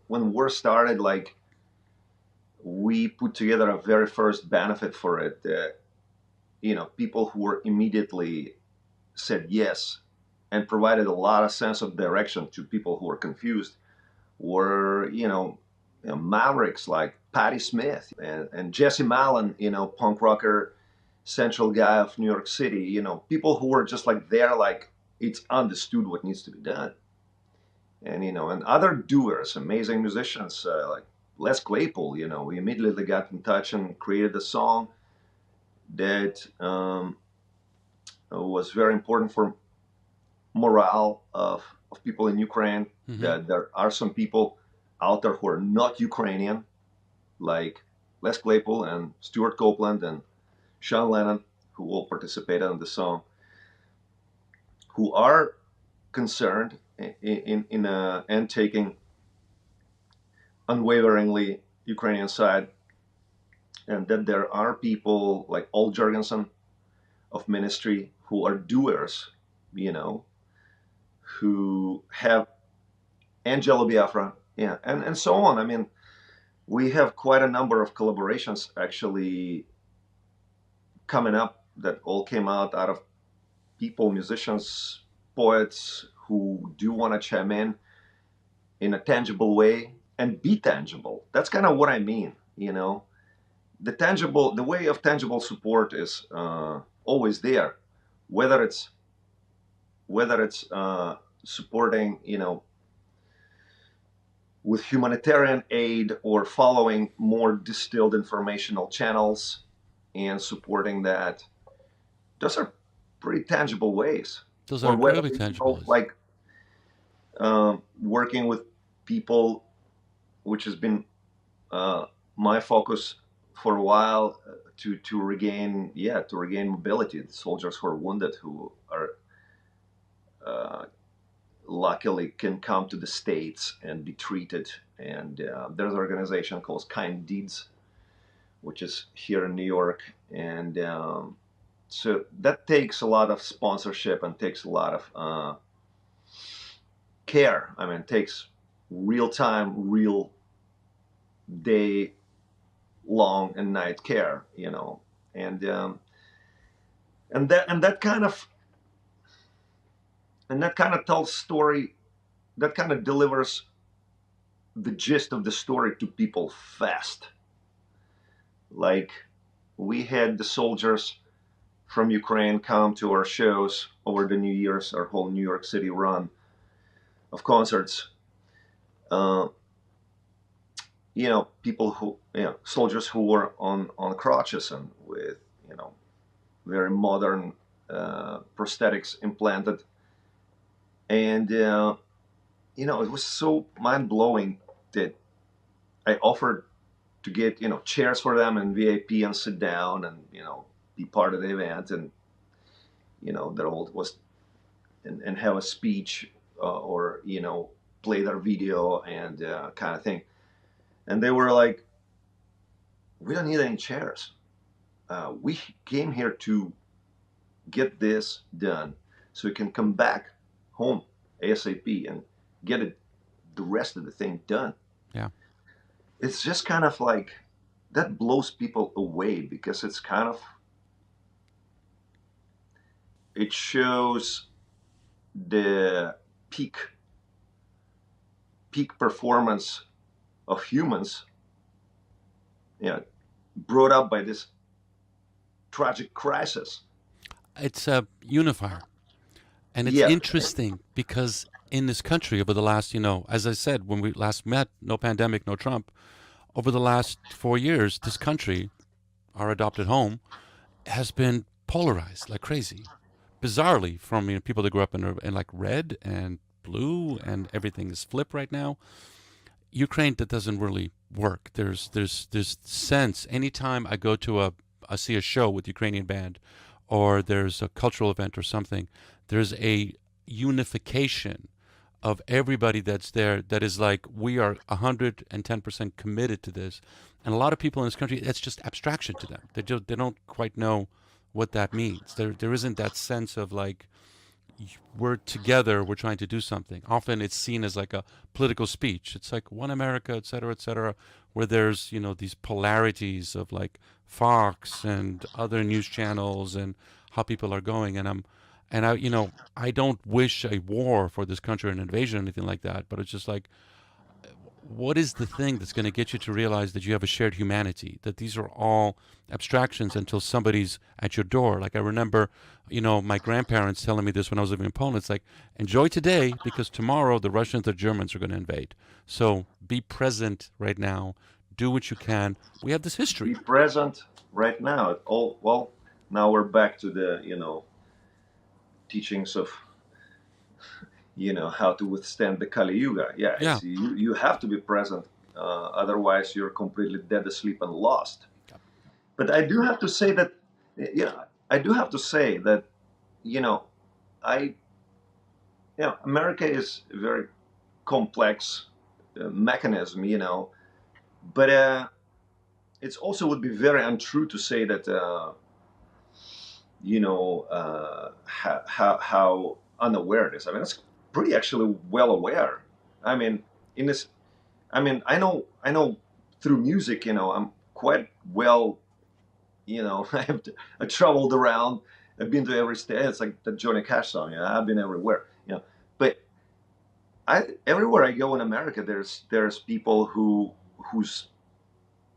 Speaker 3: when war started, like, we put together a very first benefit for it. People who were immediately said yes and provided a lot of sense of direction to people who were confused were, mavericks like Patti Smith and Jesse Malin, punk rocker, central guy of New York City, people who were just like there, like it's understood what needs to be done. And, and other doers, amazing musicians like Les Claypool, we immediately got in touch and created a song that was very important for morale of people in Ukraine. Mm-hmm. That there are some people out there who are not Ukrainian, like Les Claypool and Stuart Copeland and Sean Lennon, who all participated in the song, who are concerned and taking unwaveringly Ukrainian side, and that there are people like Ol Jorgensen of Ministry who are doers, who have Angelo Biafra, and so on. I mean, we have quite a number of collaborations actually coming up that all came out of people, musicians, poets who do want to chime in a tangible way and be tangible. That's kind of what I mean, The way of tangible support is always there, whether it's supporting, with humanitarian aid or following more distilled informational channels and supporting that. Those are pretty tangible ways.
Speaker 1: Those are incredibly tangible.
Speaker 3: Like working with people, which has been my focus for a while, to regain mobility. The soldiers who are wounded, who are luckily can come to the States and be treated. And there's an organization called Kind Deeds, which is here in New York. And so that takes a lot of sponsorship and takes a lot of care. I mean, it takes real time, real day long and night care, you know. And that kind of tells story, that kind of delivers the gist of the story to people fast. Like, we had the soldiers from Ukraine come to our shows over the New Year's, our whole New York City run of concerts. You know, people who, you know, soldiers who were on crutches and with, you know, very modern prosthetics implanted. And, you know, it was so mind-blowing that I offered to get, you know, chairs for them and VIP and sit down and, you know, be part of the event. And, you know, their old was, and have a speech or, you know, play their video and kind of thing. And they were like, we don't need any chairs. We came here to get this done so we can come back home ASAP and get it, the rest of the thing done.
Speaker 1: Yeah.
Speaker 3: It's just kind of like, that blows people away because it's kind of, it shows the peak performance of humans, you know, brought up by this tragic crisis.
Speaker 1: It's a unifier. And it's interesting because in this country over the last, you know, as I said, when we last met, no pandemic, no Trump, over the last 4 years, this country, our adopted home, has been polarized like crazy. Bizarrely, from, you know, people that grew up in like red and blue and everything is flip right now. Ukraine, that doesn't really work. There's sense. Anytime I go to I see a show with Ukrainian band, or there's a cultural event or something, there's a unification of everybody that's there that is like, we are 110% committed to this. And a lot of people in this country, that's just abstraction to them. They don't quite know what that means. There isn't that sense of like, we're together, we're trying to do something. Often it's seen as like a political speech. It's like one America, et cetera, where there's, you know, these polarities of like Fox and other news channels and how people are going. And I, you know, I don't wish a war for this country, an invasion, or anything like that, but it's just like, what is the thing that's going to get you to realize that you have a shared humanity, that these are all abstractions until somebody's at your door? Like, I remember, you know, my grandparents telling me this when I was living in Poland. It's like, enjoy today because tomorrow the Russians or Germans are going to invade. So be present right now. Do what you can. We have this history.
Speaker 3: Be present right now. Well, now we're back to the, you know, teachings of, you know, how to withstand the Kali Yuga. Yeah. You have to be present. Otherwise, you're completely dead asleep and lost. But I do have to say that, you know, America is a very complex mechanism, you know, but it also would be very untrue to say that, you know, how unaware it is. I mean, it's pretty actually well aware. I mean, I know through music, you know, I'm quite well, you know, I traveled around. I've been to every state. It's like the Johnny Cash song, you know, I've been everywhere, you know. But everywhere I go in America, there's people whose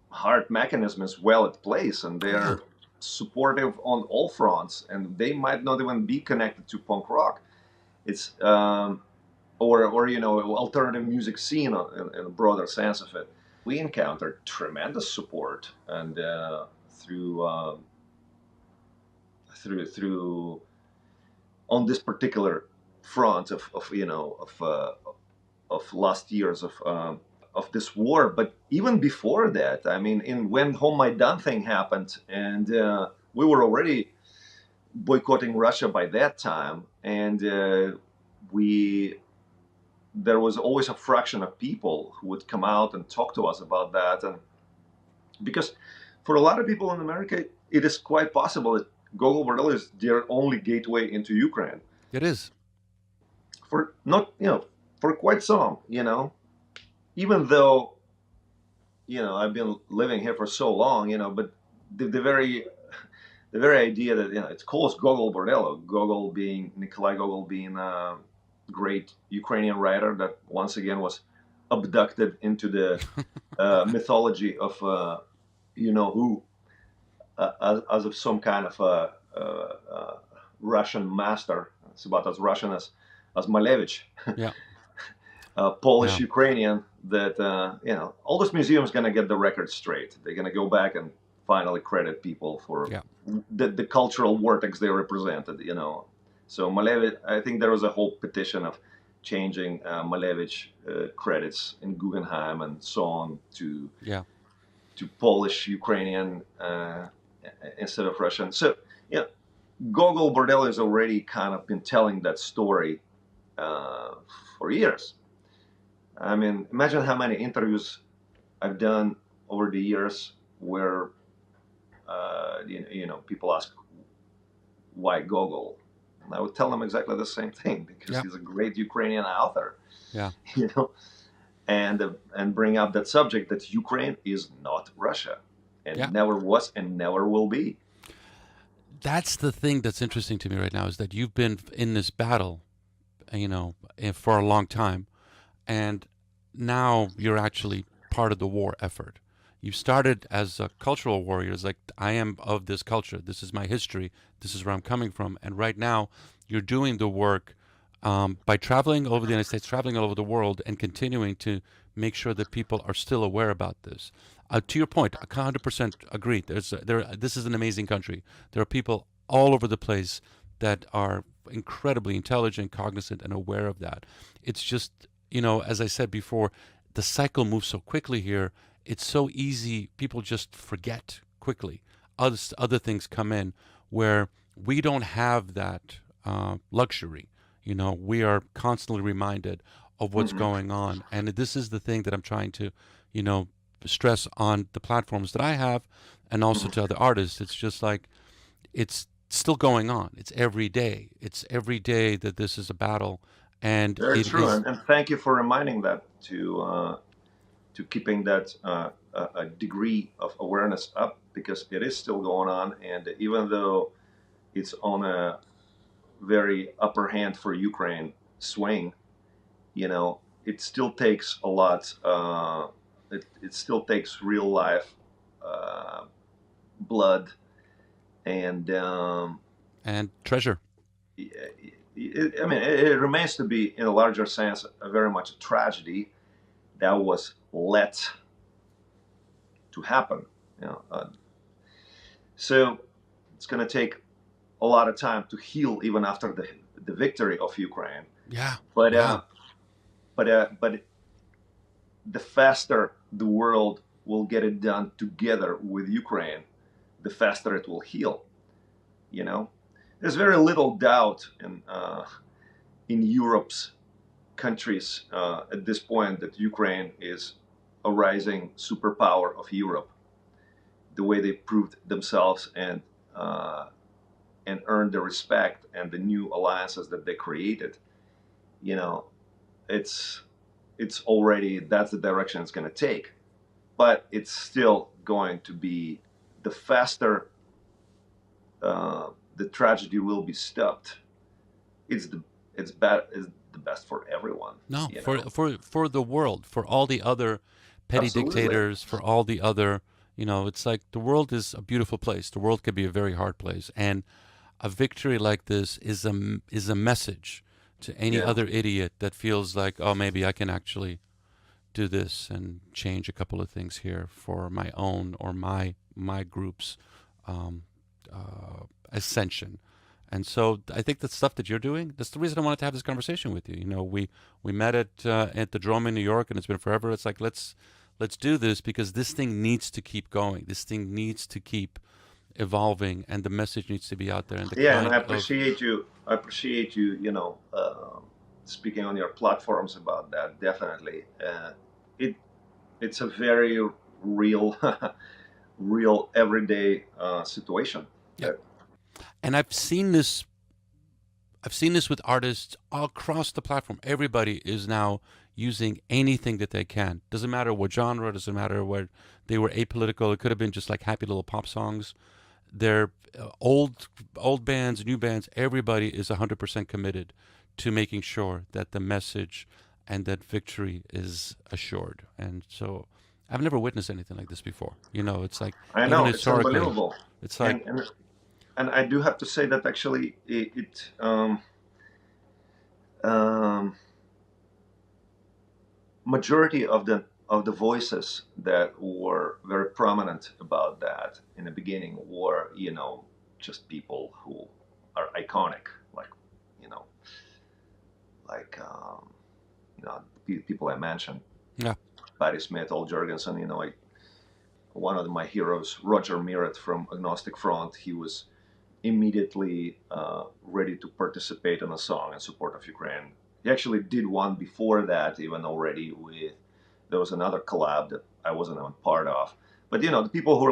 Speaker 3: heart mechanism is well at place, and they're supportive on all fronts, and they might not even be connected to punk rock. It's or you know, alternative music scene in a broader sense of it. We encountered tremendous support, and through on this particular front of you know, of last years of this war. But even before that, I mean, when Home Maidan thing happened, and we were already boycotting Russia by that time, and we there was always a fraction of people who would come out and talk to us about that. And because for a lot of people in America, it is quite possible that Gogol Bordello is their only gateway into Ukraine.
Speaker 1: It is.
Speaker 3: For not, for quite some, even though, I've been living here for so long, but the very idea that, it's called Gogol Bordello, Nikolai Gogol being a great Ukrainian writer that once again was abducted into the mythology of, who, as of some kind of Russian master. It's about as Russian as Malevich.
Speaker 1: Yeah.
Speaker 3: Polish Ukrainian that, all those museums going to get the record straight. They're going to go back and finally credit people for the cultural vortex they represented, So Malevich, I think there was a whole petition of changing Malevich credits in Guggenheim and so on to Polish Ukrainian instead of Russian. So, Gogol Bordello has already kind of been telling that story for years. I mean, imagine how many interviews I've done over the years where, people ask, why Gogol? And I would tell them exactly the same thing, because he's a great Ukrainian author.
Speaker 1: Yeah.
Speaker 3: And bring up that subject that Ukraine is not Russia, and never was and never will be.
Speaker 1: That's the thing that's interesting to me right now, is that you've been in this battle, for a long time, and now you're actually part of the war effort. You started as a cultural warrior, it's like, I am of this culture, this is my history, this is where I'm coming from, and right now you're doing the work by traveling over the United States, traveling all over the world, and continuing to make sure that people are still aware about this. To your point, I 100% agree. This is an amazing country. There are people all over the place that are incredibly intelligent, cognizant, and aware of that. It's just, as I said before, the cycle moves so quickly here. It's so easy. People just forget quickly. Other things come in where we don't have that luxury. We are constantly reminded of what's going on. And this is the thing that I'm trying to, stress on the platforms that I have, and also to other artists. It's just like, it's still going on. It's every day. It's every day that this is a battle. And
Speaker 3: very true. And thank you for reminding that, to keeping that a degree of awareness up, because it is still going on. And even though it's on a very upper hand for Ukraine swing, it still takes a lot. It still takes real life blood and
Speaker 1: treasure.
Speaker 3: It remains to be, in a larger sense, very much a tragedy that was let to happen. So it's going to take a lot of time to heal, even after the victory of Ukraine.
Speaker 1: Yeah.
Speaker 3: But the faster the world will get it done together with Ukraine, the faster it will heal. There's very little doubt in Europe's countries at this point that Ukraine is a rising superpower of Europe. The way they proved themselves and earned the respect and the new alliances that they created, it's already, that's the direction it's going to take. But it's still going to be, the faster the tragedy will be stopped, it's the best for everyone.
Speaker 1: No, for the world, for all the other petty dictators, for all the other, it's like, the world is a beautiful place. The world can be a very hard place, and a victory like this is a message to any other idiot that feels like, oh, maybe I can actually do this and change a couple of things here for my own or my group's ascension. And so I think the stuff that you're doing, that's the reason I wanted to have this conversation with you. We met at the Drum in New York, and it's been forever. It's like, let's do this, because this thing needs to keep going. This thing needs to keep evolving, and the message needs to be out there. And
Speaker 3: and I appreciate you. speaking on your platforms about that, definitely. It's a very real, real everyday situation.
Speaker 1: Yeah. And I've seen this with artists all across the platform. Everybody is now using anything that they can. Doesn't matter what genre, doesn't matter what they were apolitical. It could have been just like happy little pop songs. They're old bands, new bands. Everybody is 100% committed to making sure that the message and that victory is assured. And so I've never witnessed anything like this before. It's like,
Speaker 3: I know, it's unbelievable.
Speaker 1: It's like,
Speaker 3: and I do have to say that actually majority of the voices that were very prominent about that in the beginning were, just people who are iconic, like, people I mentioned.
Speaker 1: Yeah.
Speaker 3: Patti Smith, Al Jurgensen, one of my heroes, Roger Miret from Agnostic Front, he was immediately ready to participate in a song in support of Ukraine. He actually did one before that, even already there was another collab that I wasn't even part of. But the people who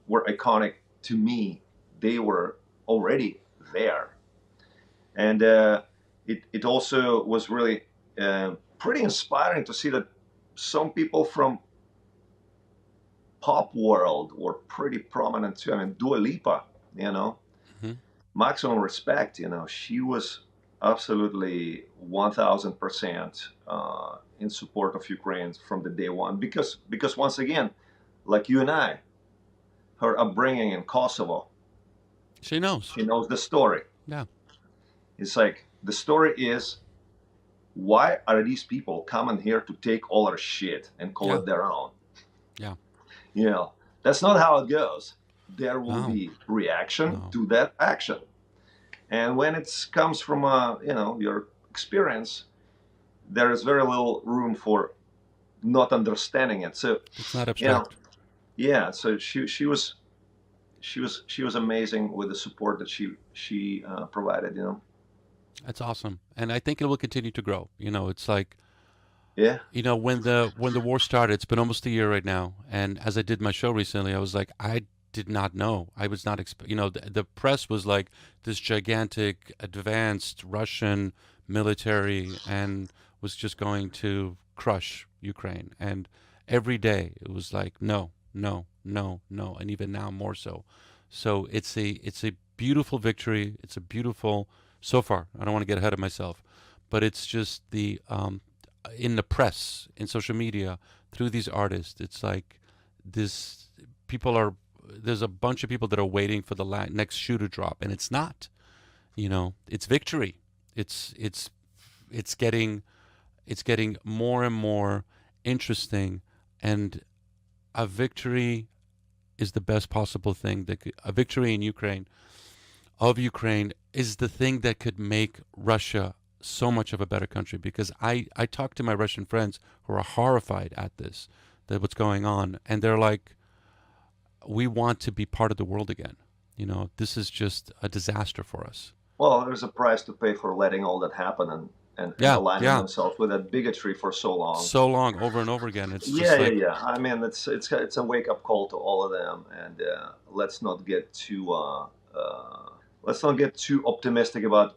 Speaker 3: were iconic to me, they were already there. And it also was really pretty inspiring to see that some people from pop world were pretty prominent too. I mean, Dua Lipa, maximum respect, she was absolutely 1000% in support of Ukraine from the day one, because once again, like you and I, her upbringing in Kosovo,
Speaker 1: she knows
Speaker 3: the story.
Speaker 1: Yeah.
Speaker 3: It's like, the story is, why are these people coming here to take all our shit and call it their own?
Speaker 1: Yeah.
Speaker 3: That's not how it goes. There will be reaction to that action. And when it comes from, your experience, there is very little room for not understanding it. So
Speaker 1: it's not abstract.
Speaker 3: So she was amazing with the support that she provided.
Speaker 1: That's awesome, and I think it will continue to grow. It's like, when the war started, it's been almost a year right now, and as I did my show recently, I was like, I did not know. I was not the press was like this gigantic, advanced Russian military and was just going to crush Ukraine. And every day it was like, no, and even now more so. So it's a beautiful victory. It's a beautiful, so far, I don't want to get ahead of myself, but it's just the in the press, in social media, through these artists, it's like this. There's a bunch of people that are waiting for the next shoe to drop, and it's not. It's victory. It's getting more and more interesting, and a victory is the best possible thing a victory in Ukraine is the thing that could make Russia so much of a better country. Because I talk to my Russian friends who are horrified at this, that what's going on, and they're like, we want to be part of the world again. This is just a disaster for us.
Speaker 3: Well, there's a price to pay for letting all that happen and aligning themselves with that bigotry for so long,
Speaker 1: over and over again. It's
Speaker 3: I mean, it's a wake up call to all of them, and let's not get too optimistic about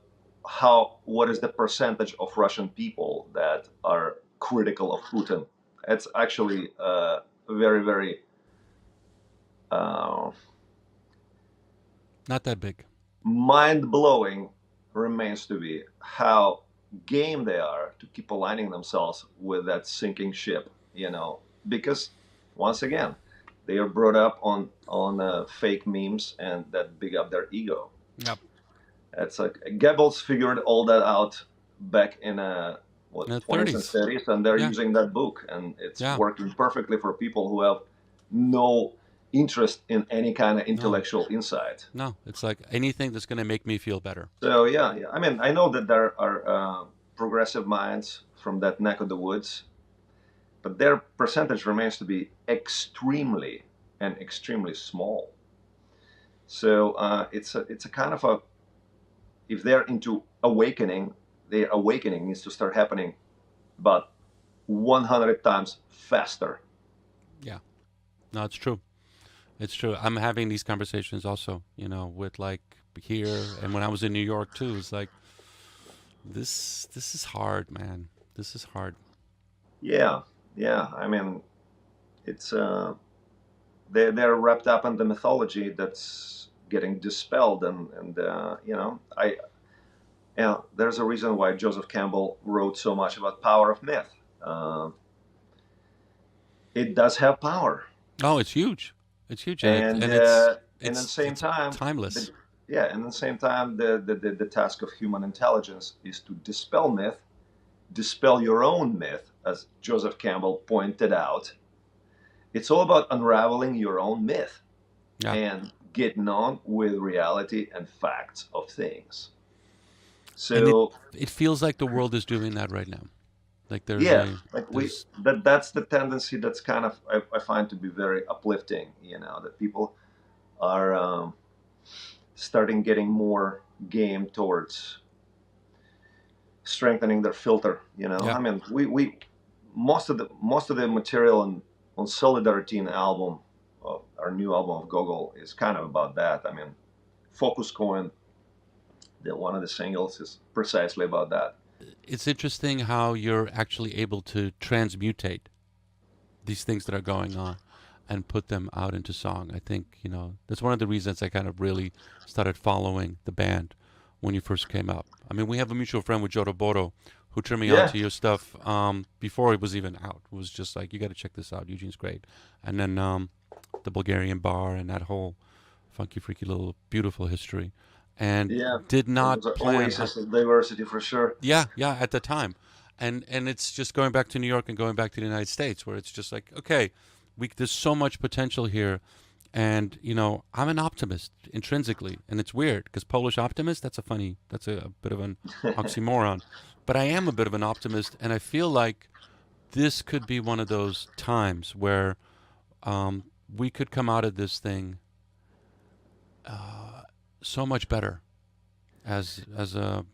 Speaker 3: what is the percentage of Russian people that are critical of Putin. It's actually very, very
Speaker 1: not that big.
Speaker 3: Mind-blowing remains to be how game they are to keep aligning themselves with that sinking ship, because once again, they are brought up on fake memes and that big up their ego.
Speaker 1: Yep.
Speaker 3: It's like Goebbels figured all that out back in the 20s and 30s, and they're using that book, and it's working perfectly for people who have no interest in any kind of intellectual insight.
Speaker 1: No, it's like anything that's going to make me feel better.
Speaker 3: So I mean, I know that there are progressive minds from that neck of the woods, but their percentage remains to be extremely small. So it's a kind of if they're into awakening, their awakening needs to start happening about 100 times faster.
Speaker 1: Yeah. No, it's true. It's true. I'm having these conversations also, with like here and when I was in New York too. It's like this is hard, man. This is hard.
Speaker 3: Yeah, yeah. I mean, it's they're wrapped up in the mythology that's getting dispelled, and there's a reason why Joseph Campbell wrote so much about power of myth. It does have power.
Speaker 1: Oh, it's huge. It's huge,
Speaker 3: and
Speaker 1: and
Speaker 3: at the
Speaker 1: it's
Speaker 3: same time,
Speaker 1: timeless.
Speaker 3: and at the same time, the task of human intelligence is to dispel myth, dispel your own myth, as Joseph Campbell pointed out. It's all about unraveling your own myth and getting on with reality and facts of things. So
Speaker 1: it feels like the world is doing that right now. Like
Speaker 3: that's the tendency that's kind of I find to be very uplifting. That people are starting getting more game towards strengthening their filter. I mean, we most of the material on Solidarity album, our new album of Gogol, is kind of about that. I mean, Focus Coin, one of the singles, is precisely about that.
Speaker 1: It's interesting how you're actually able to transmutate these things that are going on and put them out into song. I think, that's one of the reasons I kind of really started following the band when you first came up. I mean, we have a mutual friend with Gogol Bordello who turned me on to your stuff before it was even out. It was just like, you got to check this out. Eugene's great. And then the Bulgarian bar and that whole funky, freaky little beautiful history. And did not plan
Speaker 3: oasis of diversity for sure.
Speaker 1: Yeah, at the time. And it's just going back to New York and going back to the United States, where it's just like, okay, there's so much potential here. And, I'm an optimist intrinsically. And it's weird because Polish optimist, that's a bit of an oxymoron. But I am a bit of an optimist. And I feel like this could be one of those times where we could come out of this thing so much better as a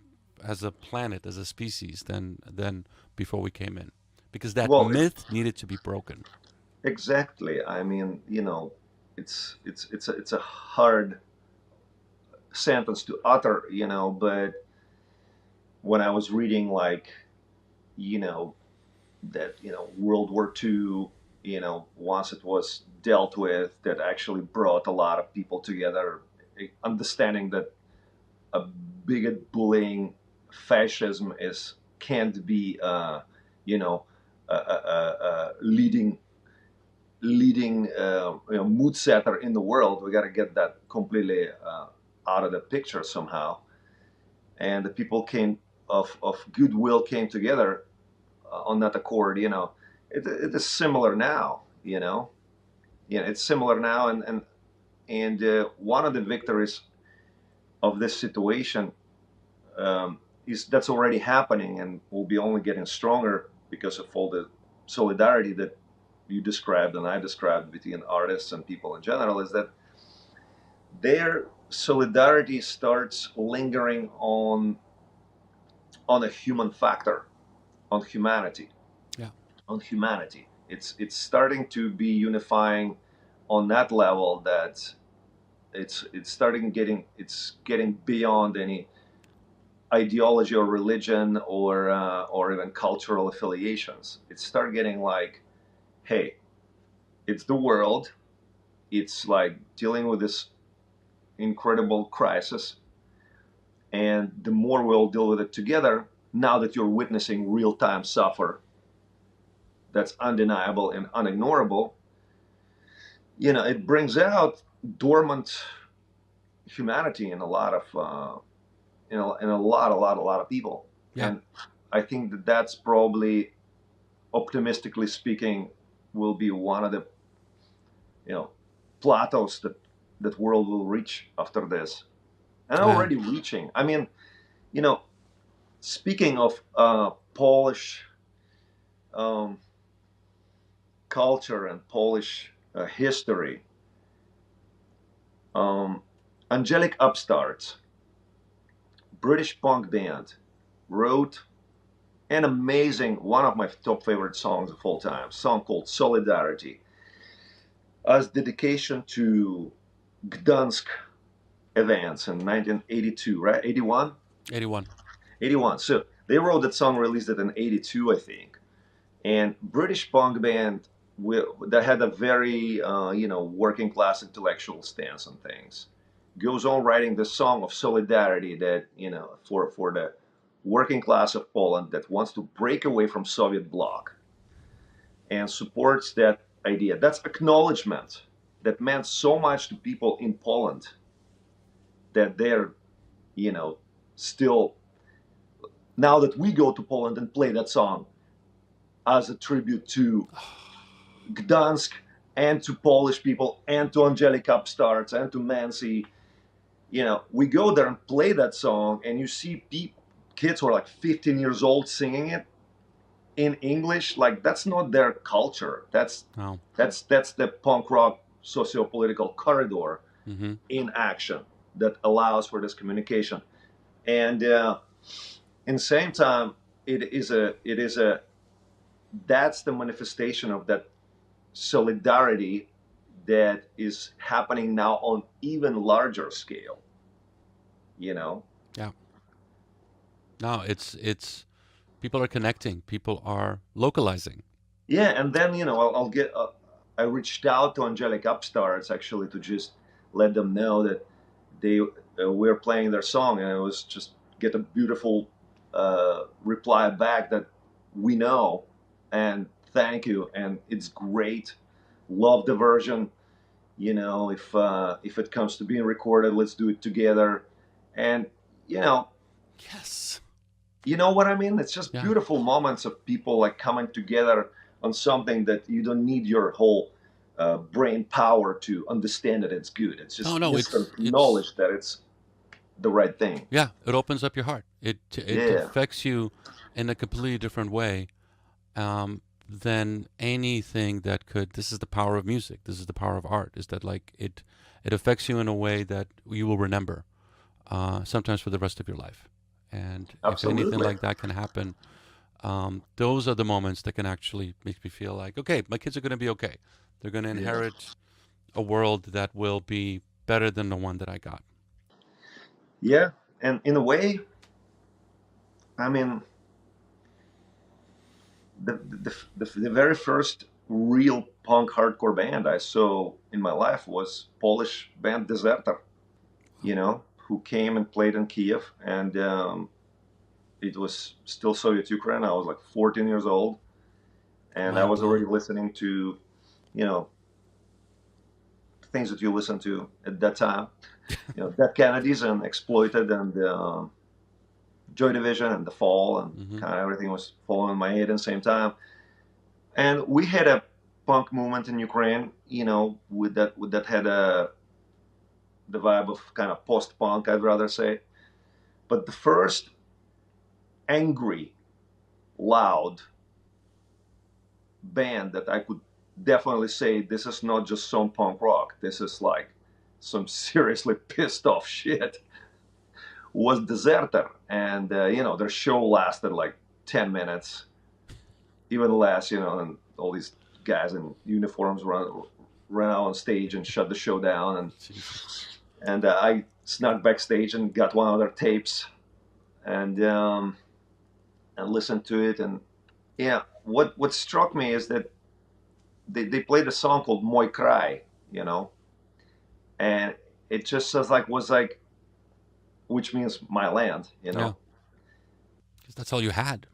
Speaker 1: planet, as a species than before we came in, because that myth needed to be broken.
Speaker 3: Exactly. I mean, it's a hard sentence to utter, but when I was reading that World War II, once it was dealt with, that actually brought a lot of people together, understanding that a bigot, bullying, fascism can't be leading mood setter in the world. We got to get that completely out of the picture somehow. And the people of goodwill came together on that accord. It is similar now. It's similar now, and one of the victories of this situation is that's already happening and will be only getting stronger because of all the solidarity that you described and I described between artists and people in general, is that their solidarity starts lingering on a human factor, on humanity.
Speaker 1: Yeah.
Speaker 3: On humanity. It's starting to be unifying on that level, that it's getting beyond any ideology or religion or even cultural affiliations. It started getting like, hey, it's the world. It's like dealing with this incredible crisis, and the more we'll deal with it together, now that you're witnessing real-time suffer that's undeniable and unignorable, it brings out dormant humanity in a lot of in a lot of people.
Speaker 1: Yeah.
Speaker 3: And I think that's probably, optimistically speaking, will be one of the plateaus that world will reach after this, and already reaching. I mean, speaking of Polish culture and Polish history, Angelic Upstarts, British punk band, wrote an amazing, one of my top favorite songs of all time, a song called Solidarity, as dedication to Gdansk events in 1982, right? 81?
Speaker 1: 81.
Speaker 3: 81. So they wrote that song, released it in 82, I think. And British punk band that had a very, working class intellectual stance on things, goes on writing the song of solidarity that, for the working class of Poland that wants to break away from Soviet bloc and supports that idea. That's acknowledgement that meant so much to people in Poland that they're, still, now that we go to Poland and play that song as a tribute to Gdansk and to Polish people and to Angelic Upstarts and to Mansi, we go there and play that song, and you see kids who are like 15 years old singing it in English. Like, that's not their culture. That's the punk rock socio-political corridor in action that allows for this communication. And in the same time, that's the manifestation of that solidarity that is happening now on even larger scale.
Speaker 1: Yeah. No, it's people are connecting. People are localizing.
Speaker 3: Yeah, and then I reached out to Angelic Upstarts actually to just let them know that we're playing their song, and it was just get a beautiful reply back that we know and thank you, and it's great. Love the version. If it comes to being recorded, let's do it together. And
Speaker 1: Yes.
Speaker 3: you know what I mean? It's just beautiful moments of people like coming together on something that you don't need your whole brain power to understand that it's good. It's just knowledge that it's the right thing.
Speaker 1: Yeah, it opens up your heart. It affects you in a completely different way than anything that could. This is the power of music. This is the power of art. Is that like it affects you in a way that you will remember sometimes for the rest of your life. And
Speaker 3: Absolutely.
Speaker 1: If anything like that can happen, those are the moments that can actually make me feel like, okay, my kids are going to be okay. They're going to inherit a world that will be better than the one that I got.
Speaker 3: Yeah, and in a way, I mean, the very first real punk hardcore band I saw in my life was Polish band Deserter, who came and played in Kiev, and it was still Soviet Ukraine. I was like 14 years old, and I was already listening to, things that you listen to at that time, Dead Kennedys and Exploited and Joy Division and The Fall, and kind of everything was falling on my head at the same time. And we had a punk movement in Ukraine, with that had the vibe of kind of post-punk, I'd rather say. But the first angry, loud band that I could definitely say this is not just some punk rock, this is like some seriously pissed off shit, was Deserter. And their show lasted like 10 minutes, even less, and all these guys in uniforms ran out on stage and shut the show down, and I snuck backstage and got one of their tapes and listened to it. And what struck me is that they played a song called Moi Krai, and it just was like, which means my land,
Speaker 1: Yeah. Because that's all you had.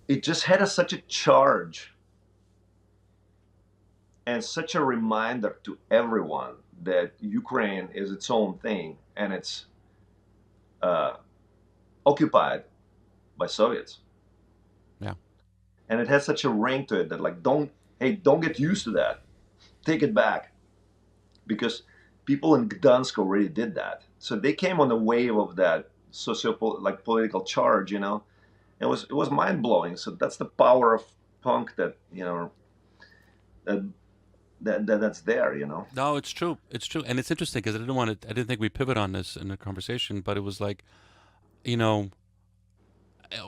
Speaker 3: It just had such a charge and such a reminder to everyone that Ukraine is its own thing, and it's occupied by Soviets.
Speaker 1: Yeah.
Speaker 3: And it has such a ring to it that like, don't get used to that. Take it back. Because people in Gdansk already did that. So they came on the wave of that political charge, It was mind-blowing. So that's the power of punk that, that's there,
Speaker 1: No, it's true. It's true. And it's interesting because I didn't think we'd pivot on this in the conversation, but it was like,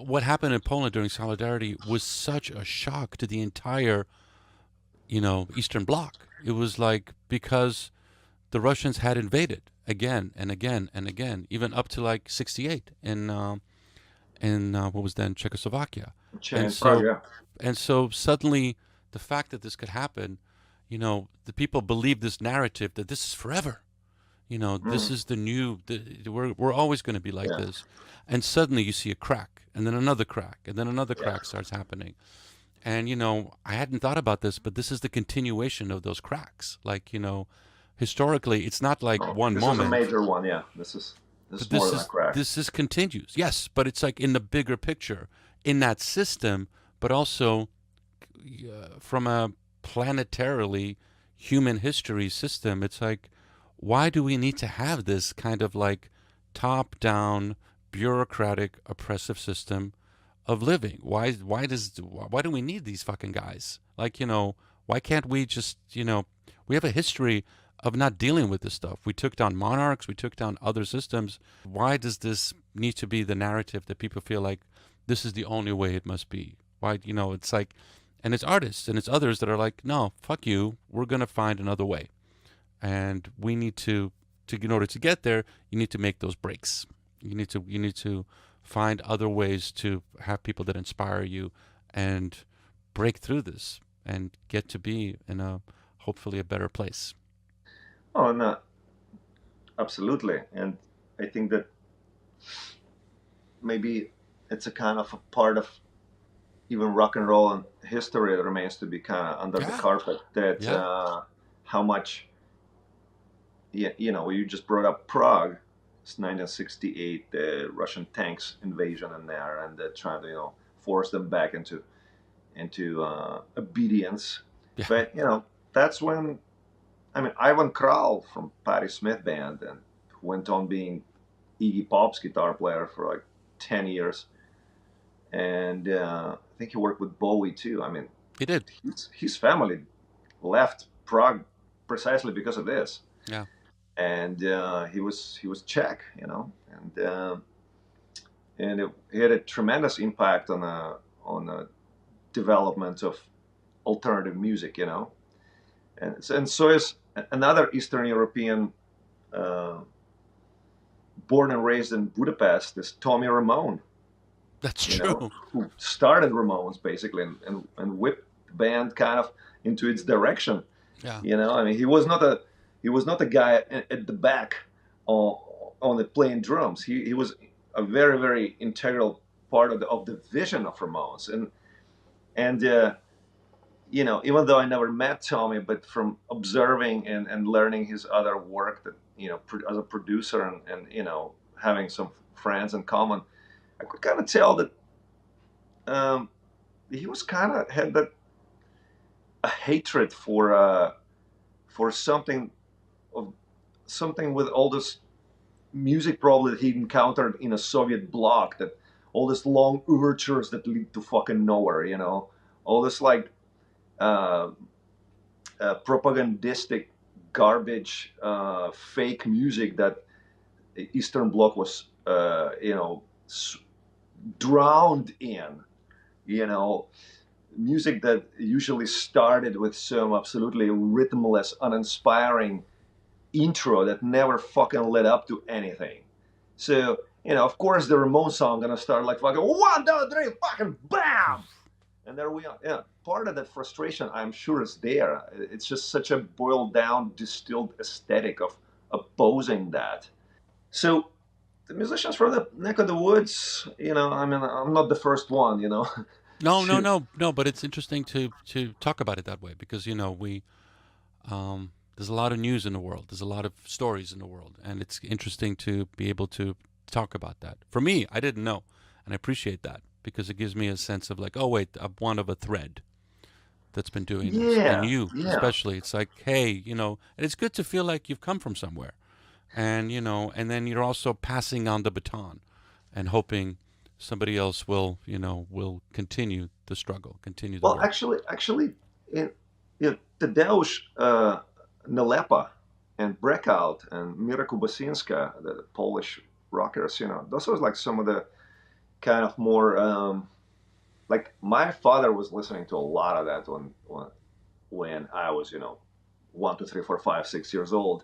Speaker 1: what happened in Poland during Solidarity was such a shock to the entire, Eastern Bloc. It was like because the Russians had invaded again and again and again, even up to like '68 in what was then Czechoslovakia. And
Speaker 3: Prague,
Speaker 1: so
Speaker 3: yeah.
Speaker 1: and so suddenly the fact that this could happen, the people believe this narrative that this is forever. This is the new. We're always going to be like this, and suddenly you see a crack, and then another crack, and then another crack starts happening, and I hadn't thought about this, but this is the continuation of those cracks. Like historically, it's not like one
Speaker 3: this
Speaker 1: moment.
Speaker 3: This is a major one, yeah. This is more than a crack.
Speaker 1: This is continues, yes, but it's like in the bigger picture, in that system, but also from a planetarily human history system. It's like, why do we need to have this kind of like top-down, bureaucratic, oppressive system of living? Why do we need these fucking guys? Like, why can't we just, we have a history of not dealing with this stuff. We took down monarchs, we took down other systems. Why does this need to be the narrative that people feel like this is the only way it must be? Why, it's like, and it's artists and it's others that are like, no, fuck you, we're going to find another way. And we need to in order to get there, you need to make those breaks. You need to find other ways to have people that inspire you and break through this and get to be in a hopefully a better place.
Speaker 3: Oh, no, absolutely. And I think that maybe it's a kind of a part of even rock and roll and history that remains to be kind of under the carpet. That how much, you just brought up Prague. It's 1968, the Russian tanks invasion in there, and trying to force them back into obedience. Yeah. But that's when. I mean, Ivan Kral from Patti Smith Band and went on being Iggy Pop's guitar player for like 10 years. And I think he worked with Bowie too. I mean,
Speaker 1: he did.
Speaker 3: His family left Prague precisely because of this.
Speaker 1: Yeah.
Speaker 3: And he was Czech, and it had a tremendous impact on the development of alternative music, And so is another Eastern European, born and raised in Budapest, is Tommy Ramone.
Speaker 1: That's true.
Speaker 3: Who started Ramones basically and whipped the band kind of into its direction. Yeah. I mean, he was not a guy at the back on the playing drums. He was a very, very integral part of the vision of Ramones. And even though I never met Tommy, but from observing and learning his other work, that as a producer and having some friends in common, I could kind of tell that he was kind of had a hatred for something with all this music probably that he encountered in a Soviet bloc, that all these long overtures that lead to fucking nowhere, all this like propagandistic garbage, fake music that Eastern Bloc was, drowned in, music that usually started with some absolutely rhythmless, uninspiring intro that never fucking led up to anything. So, of course the Ramones song gonna start like fucking 1, 2, 3, fucking bam! And there we are. Yeah, part of that frustration, I'm sure, is there. It's just such a boiled down, distilled aesthetic of opposing that. So the musicians from the neck of the woods, I mean, I'm not the first one,
Speaker 1: No, but it's interesting to talk about it that way because, we there's a lot of news in the world. There's a lot of stories in the world. And it's interesting to be able to talk about that. For me, I didn't know. And I appreciate that because it gives me a sense of like, oh, wait, I'm one of a thread that's been doing this. And you, especially. It's like, hey, and it's good to feel like you've come from somewhere. And, and then you're also passing on the baton and hoping somebody else will continue the struggle, continue the work.
Speaker 3: Actually, Tadeusz Nalepa and Breakout and Mira Kubasinska, the Polish rockers, those were like some of the kind of more like my father was listening to a lot of that when I was, 1, 2, 3, 4, 5, 6 years old,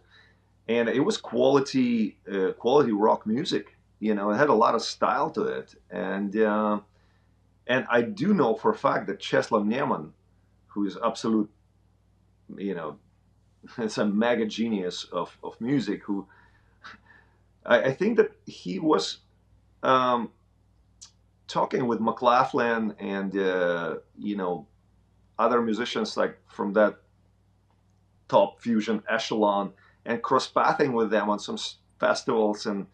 Speaker 3: and it was quality rock music. It had a lot of style to it, and I do know for a fact that Czeslaw Niemann, who is absolute, it's a mega genius of music, who I think that he was talking with McLaughlin and other musicians like from that top fusion echelon, and cross-pathing with them on some festivals in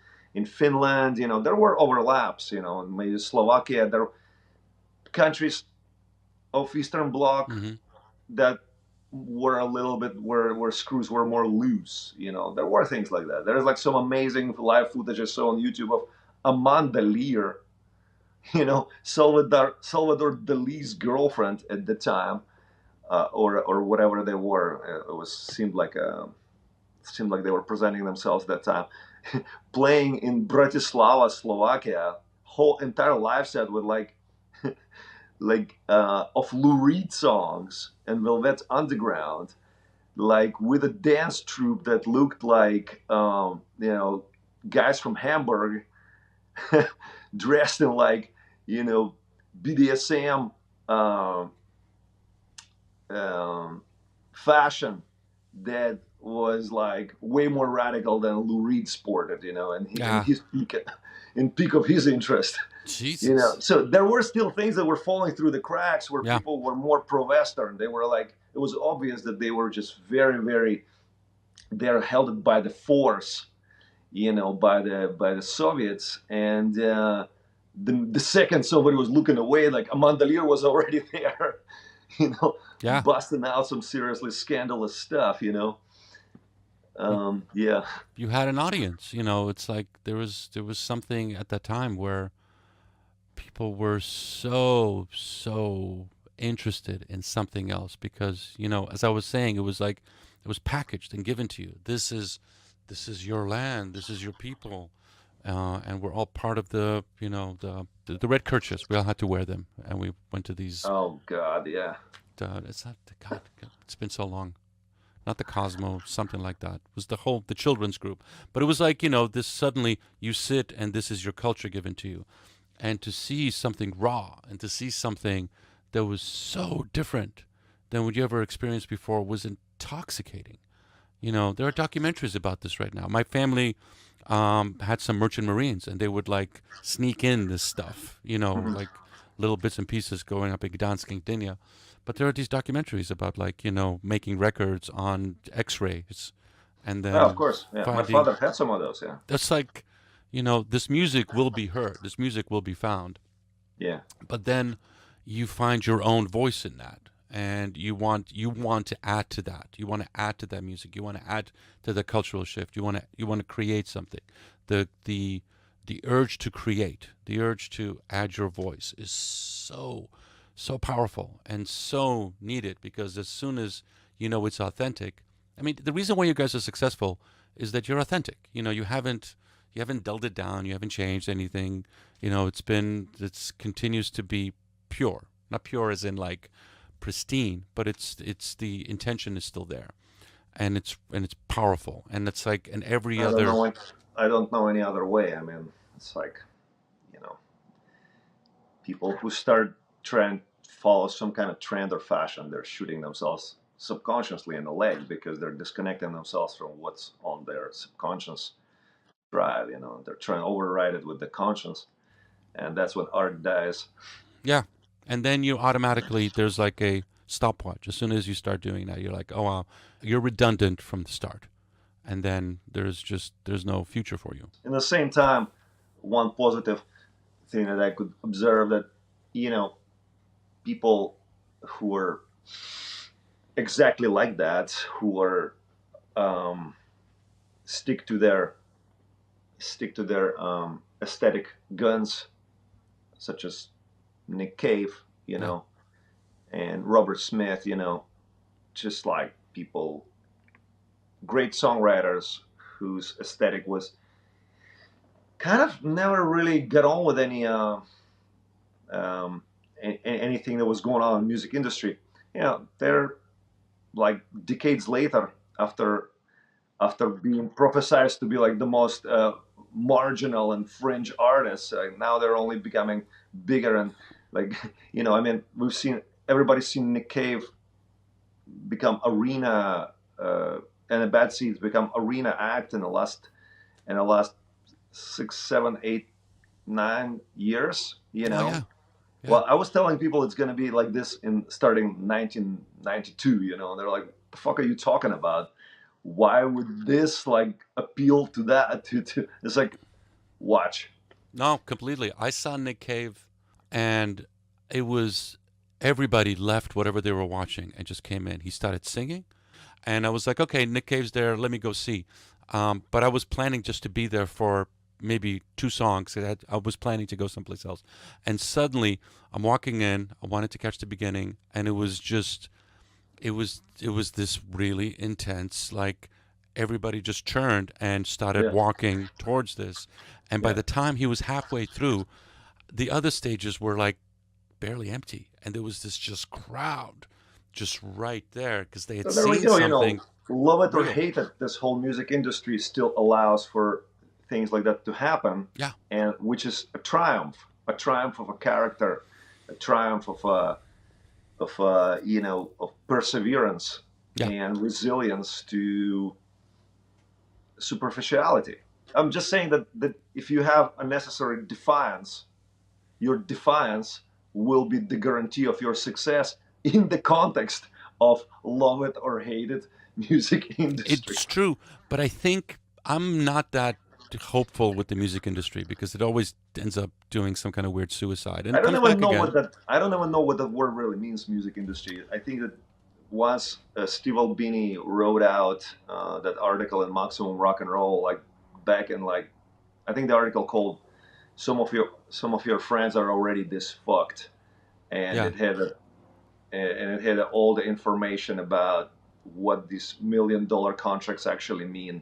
Speaker 3: Finland. There were overlaps. Maybe Slovakia. There were countries of Eastern Bloc
Speaker 1: Hmm.
Speaker 3: that were a little bit where screws were more loose. There were things like that. There's like some amazing live footage I saw on YouTube of Amanda Lear, Salvador Dali's girlfriend at the time, or whatever they were. Seemed like they were presenting themselves that time, playing in Bratislava, Slovakia, whole entire live set with of Lou Reed songs and Velvet Underground, like with a dance troupe that looked like guys from Hamburg dressed in BDSM fashion that was like way more radical than Lou Reed sported, and in
Speaker 1: Yeah.
Speaker 3: his peak of his interest.
Speaker 1: Jesus.
Speaker 3: So there were still things that were falling through the cracks where
Speaker 1: Yeah.
Speaker 3: people were more pro-Western. They were like, it was obvious that they were just very, very, they're held by the force, by the Soviets. And the second somebody was looking away, like Amanda Lear was already there,
Speaker 1: Yeah.
Speaker 3: busting out some seriously scandalous stuff, yeah.
Speaker 1: You had an audience. It's like there was something at that time where people were so interested in something else because as I was saying, it was like it was packaged and given to you. This is your land, this is your people, and we're all part of the the red kerchiefs. We all had to wear them, and we went to these.
Speaker 3: Oh God, yeah.
Speaker 1: It's not the God. It's been so long. Not the Cosmo, something like that. It was the children's group, but it was like this. Suddenly you sit and this is your culture given to you, and to see something raw and to see something that was so different than what you ever experienced before was intoxicating. There are documentaries about this right now. My family had some merchant marines, and they would like sneak in this stuff, like little bits and pieces going up in Gdansk and Gdynia. But there are these documentaries about like making records on X-rays, and
Speaker 3: Yeah, of
Speaker 1: then
Speaker 3: course. Yeah, my
Speaker 1: finding
Speaker 3: father had some of those. Yeah.
Speaker 1: that's like this music will be heard, this music will be found,
Speaker 3: Yeah.
Speaker 1: but then you find your own voice in that, and you want to add to that. You want to add to that music. You want to add to the cultural shift. You want to create something. The urge to create, the urge to add your voice is so powerful and so needed, because as soon as it's authentic. I mean, the reason why you guys are successful is that you're authentic. You haven't dulled it down. You haven't changed anything. It's continues to be pure. Not pure as in like pristine, but it's the intention is still there, and it's powerful, and it's like in every other.
Speaker 3: I don't know any other way. I mean, it's like, people who start follow some kind of trend or fashion, they're shooting themselves subconsciously in the leg because they're disconnecting themselves from what's on their subconscious drive. They're trying to override it with the conscience, and that's when art dies.
Speaker 1: Yeah, and then you automatically there's like a stopwatch. As soon as you start doing that, you're like, oh wow, you're redundant from the start, and then there's no future for you.
Speaker 3: In the same time, one positive thing that I could observe, that people who are exactly like that, who are stick to their aesthetic guns, such as Nick Cave, and Robert Smith, just like people, great songwriters whose aesthetic was kind of never really got on with anything that was going on in the music industry. They're like decades later, after being prophesized to be like the most marginal and fringe artists, now they're only becoming bigger and like everybody's seen Nick Cave become arena and a Bad Seeds become arena act in the last 6, 7, 8, 9 years.
Speaker 1: Oh, yeah. Yeah.
Speaker 3: Well, I was telling people it's going to be like this in starting 1992. They're like, "The fuck are you talking about? Why would this like appeal to that?" To it's like, watch.
Speaker 1: No, completely. I saw Nick Cave, and it was everybody left whatever they were watching and just came in. He started singing, and I was like, okay, Nick Cave's there. Let me go see. But I was planning just to be there for maybe 2 songs. I was planning to go someplace else. And suddenly I'm walking in. I wanted to catch the beginning, and it was this really intense, like everybody just turned and started walking towards this. And by the time he was halfway through, the other stages were like barely empty. And there was this just crowd just right there because they had seen something.
Speaker 3: Love it or hate it, this whole music industry still allows for things like that to happen.
Speaker 1: Yeah.
Speaker 3: And which is a triumph of a character, a triumph of perseverance and resilience to superficiality. I'm just saying that if you have a necessary defiance, your defiance will be the guarantee of your success in the context of love it or hate it music industry.
Speaker 1: It's true, but I think I'm not that hopeful with the music industry because it always ends up doing some kind of weird suicide. And
Speaker 3: I don't even know what that word really means, music industry. I think that once Steve Albini wrote out that article in Maximum Rock and Roll, like back in I think the article called "Some of Your Friends Are Already This Fucked," and it had all the information about what these $1 million contracts actually mean.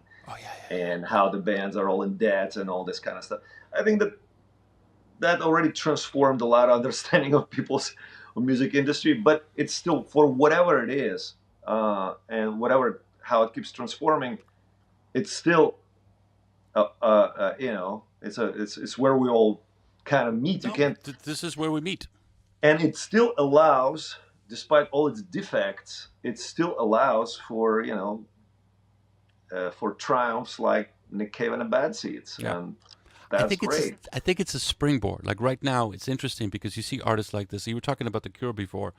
Speaker 3: And how the bands are all in debt and all this kind of stuff. I think that already transformed a lot of understanding of people's music industry, but it's still, for whatever it is, and how it keeps transforming, it's still, it's where we all kind of meet.
Speaker 1: This is where we meet.
Speaker 3: And it still allows, despite all its defects, it still allows for, for triumphs like Nick Cave and the Bad Seeds.
Speaker 1: Yeah.
Speaker 3: And that's great.
Speaker 1: I think it's a springboard. Like right now, it's interesting because you see artists like this. You were talking about The Cure before,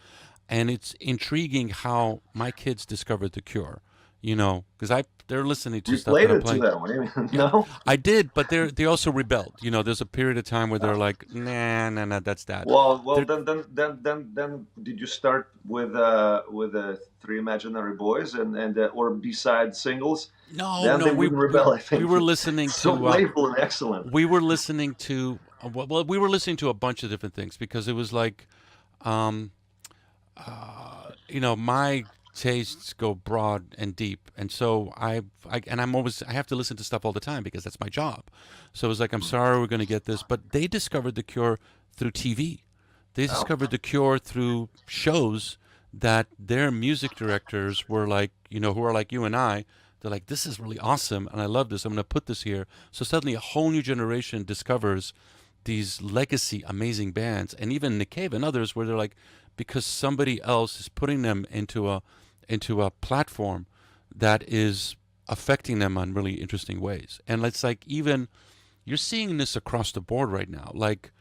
Speaker 1: and it's intriguing how my kids discovered The Cure. Because they're listening to stuff that I'm playing.
Speaker 3: To them. No,
Speaker 1: I did, but they also rebelled. There's a period of time where they're like, nah, that's that.
Speaker 3: Well, then did you start with Three Imaginary Boys and or B-side singles?
Speaker 1: No,
Speaker 3: they wouldn't rebel. I think
Speaker 1: we were listening to
Speaker 3: so playful and excellent.
Speaker 1: We were listening to we were listening to a bunch of different things because it was like, my tastes go broad and deep, and so I have to listen to stuff all the time because that's my job. So it was like, I'm sorry we're going to get this, but they discovered The Cure through TV. They discovered The Cure through shows that their music directors were like, who are like you and I. They're like, this is really awesome, and I love this. I'm going to put this here. So suddenly a whole new generation discovers these legacy amazing bands, and even Nick Cave and others, where they're like, because somebody else is putting them into a platform that is affecting them on really interesting ways. And it's like, even you're seeing this across the board right now. Like,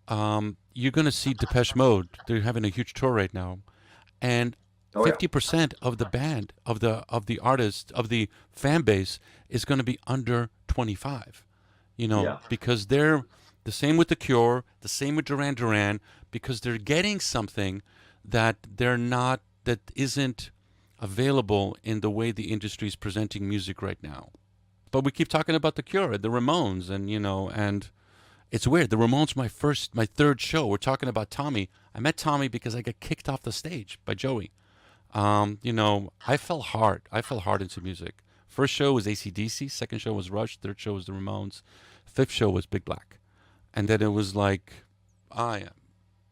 Speaker 1: you're going to see Depeche Mode. They're having a huge tour right now, and 50% of the band, of the artist, of the fan base is going to be under 25. Because they're the same with The Cure, the same with Duran Duran, because they're getting something that isn't available in the way the industry is presenting music right now. But we keep talking about The Cure, the Ramones, and it's weird. The Ramones, my third show. We're talking about Tommy. I met Tommy because I got kicked off the stage by Joey. I fell hard. I fell hard into music. First show was AC/DC. Second show was Rush. Third show was the Ramones. Fifth show was Big Black. And then it was like, I am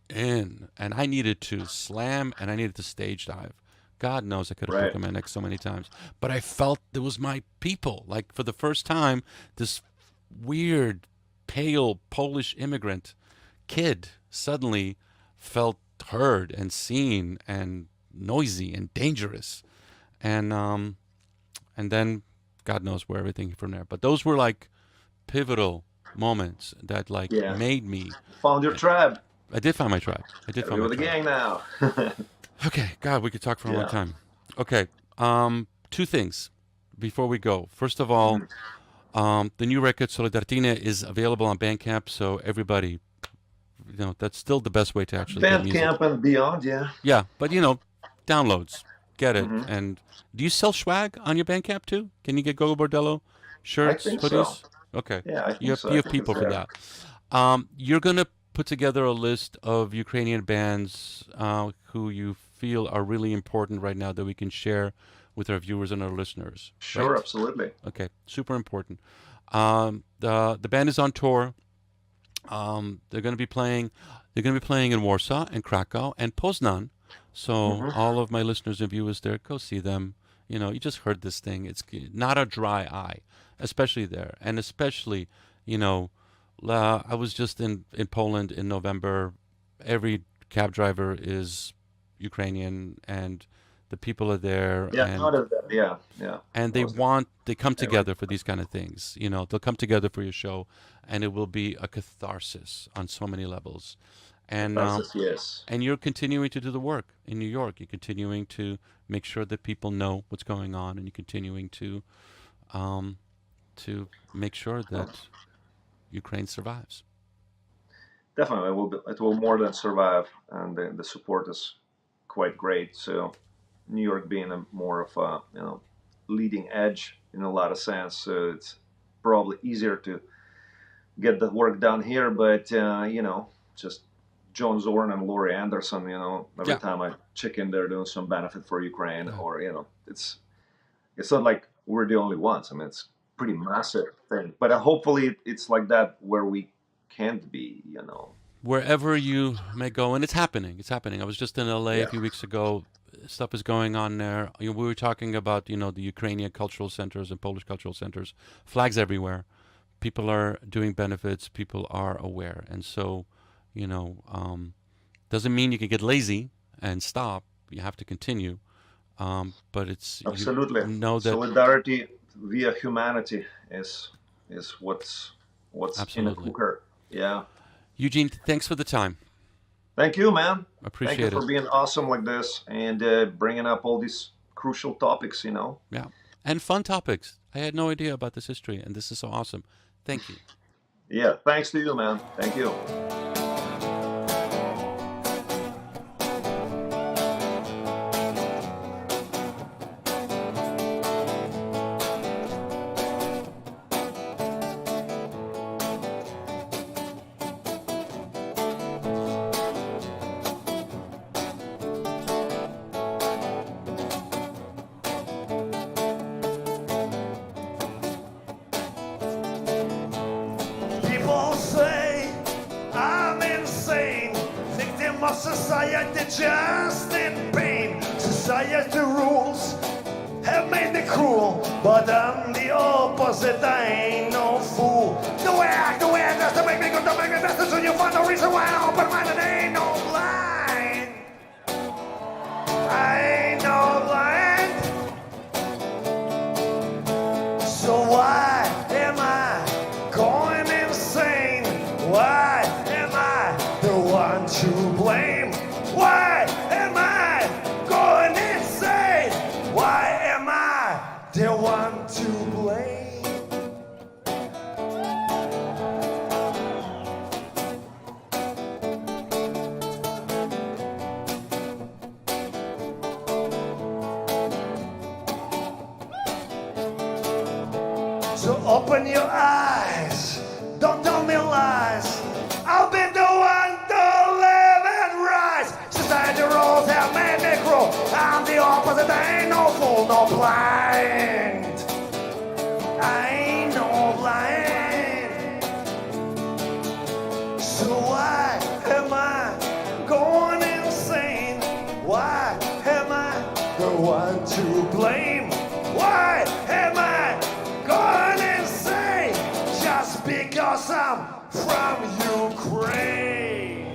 Speaker 1: in. And I needed to slam and I needed to stage dive. God knows I could have broken my neck so many times. But I felt it was my people. Like, for the first time, this weird, pale Polish immigrant kid suddenly felt heard and seen and noisy and dangerous. And then God knows where everything from there. But those were like pivotal moments that like made me.
Speaker 3: Found your tribe.
Speaker 1: I did find my tribe. I did find my tribe.
Speaker 3: We're the gang now.
Speaker 1: Okay, God, we could talk for a long time. Okay, two things before we go. First of all, the new record Solidartine is available on Bandcamp, so everybody, that's still the best way to actually get music.
Speaker 3: Bandcamp and beyond, yeah.
Speaker 1: Yeah, but downloads, get it. And do you sell swag on your Bandcamp too? Can you get Gogol Bordello shirts, hoodies? So. Okay,
Speaker 3: yeah, I think
Speaker 1: you have people for that. You're gonna put together a list of Ukrainian bands who you feel are really important right now that we can share with our viewers and our listeners.
Speaker 3: Sure,
Speaker 1: right?
Speaker 3: Absolutely.
Speaker 1: Okay, super important. The band is on tour. They're going to be playing. They're going to be playing in Warsaw and Krakow and Poznan. So all of my listeners and viewers there, go see them. You just heard this thing. It's not a dry eye, especially there, and especially I was just in Poland in November. Every cab driver is Ukrainian, and the people are there.
Speaker 3: Yeah,
Speaker 1: and,
Speaker 3: out of that. Yeah.
Speaker 1: And they come together for these kind of things. They'll come together for your show, and it will be a catharsis on so many levels. And
Speaker 3: yes.
Speaker 1: And you're continuing to do the work in New York. You're continuing to make sure that people know what's going on, and you're continuing to make sure that Ukraine survives.
Speaker 3: Definitely, it will more than survive, and the support is quite great. So, New York being more of a leading edge in a lot of sense, so it's probably easier to get the work done here. But just John Zorn and Laurie Anderson, every time I check in, they're doing some benefit for Ukraine, or it's not like we're the only ones. I mean, it's pretty massive thing, but hopefully it's like that where we can't be,
Speaker 1: wherever you may go, and it's happening. I was just in LA a few weeks ago. Stuff is going on there. We were talking about the Ukrainian cultural centers and Polish cultural centers, flags everywhere. People are doing benefits, people are aware, and so doesn't mean you can get lazy and stop. You have to continue, but it's
Speaker 3: absolutely
Speaker 1: know that
Speaker 3: solidarity via humanity is what's in a cooker. Yeah.
Speaker 1: Eugene, thanks for the time.
Speaker 3: Thank you, man.
Speaker 1: Appreciate it.
Speaker 3: Thank you for being awesome like this and bringing up all these crucial topics,
Speaker 1: Yeah, and fun topics. I had no idea about this history, and this is so awesome. Thank you.
Speaker 3: Yeah, thanks to you, man. Thank you.
Speaker 2: Society just in pain. Society rules have made me cruel, but I'm the opposite. I ain't no fool. The way I act, the way I dress, to make me good, to make me best, so you find no reason why I open minded. Ain't no blind. I ain't no blind. So why am I going insane? Why am I the one to blame? Why am I going insane? Why am I the one to blame? So open your eyes, don't tell me lies. I'll be the one to live and rise. Society rules have made me cruel. I'm the opposite, I ain't no fool, no blind. I ain't no blind. So why am I going insane? Why am I the one to blame? Why am I going insane? Just because I'm from Ukraine.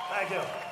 Speaker 2: Thank you.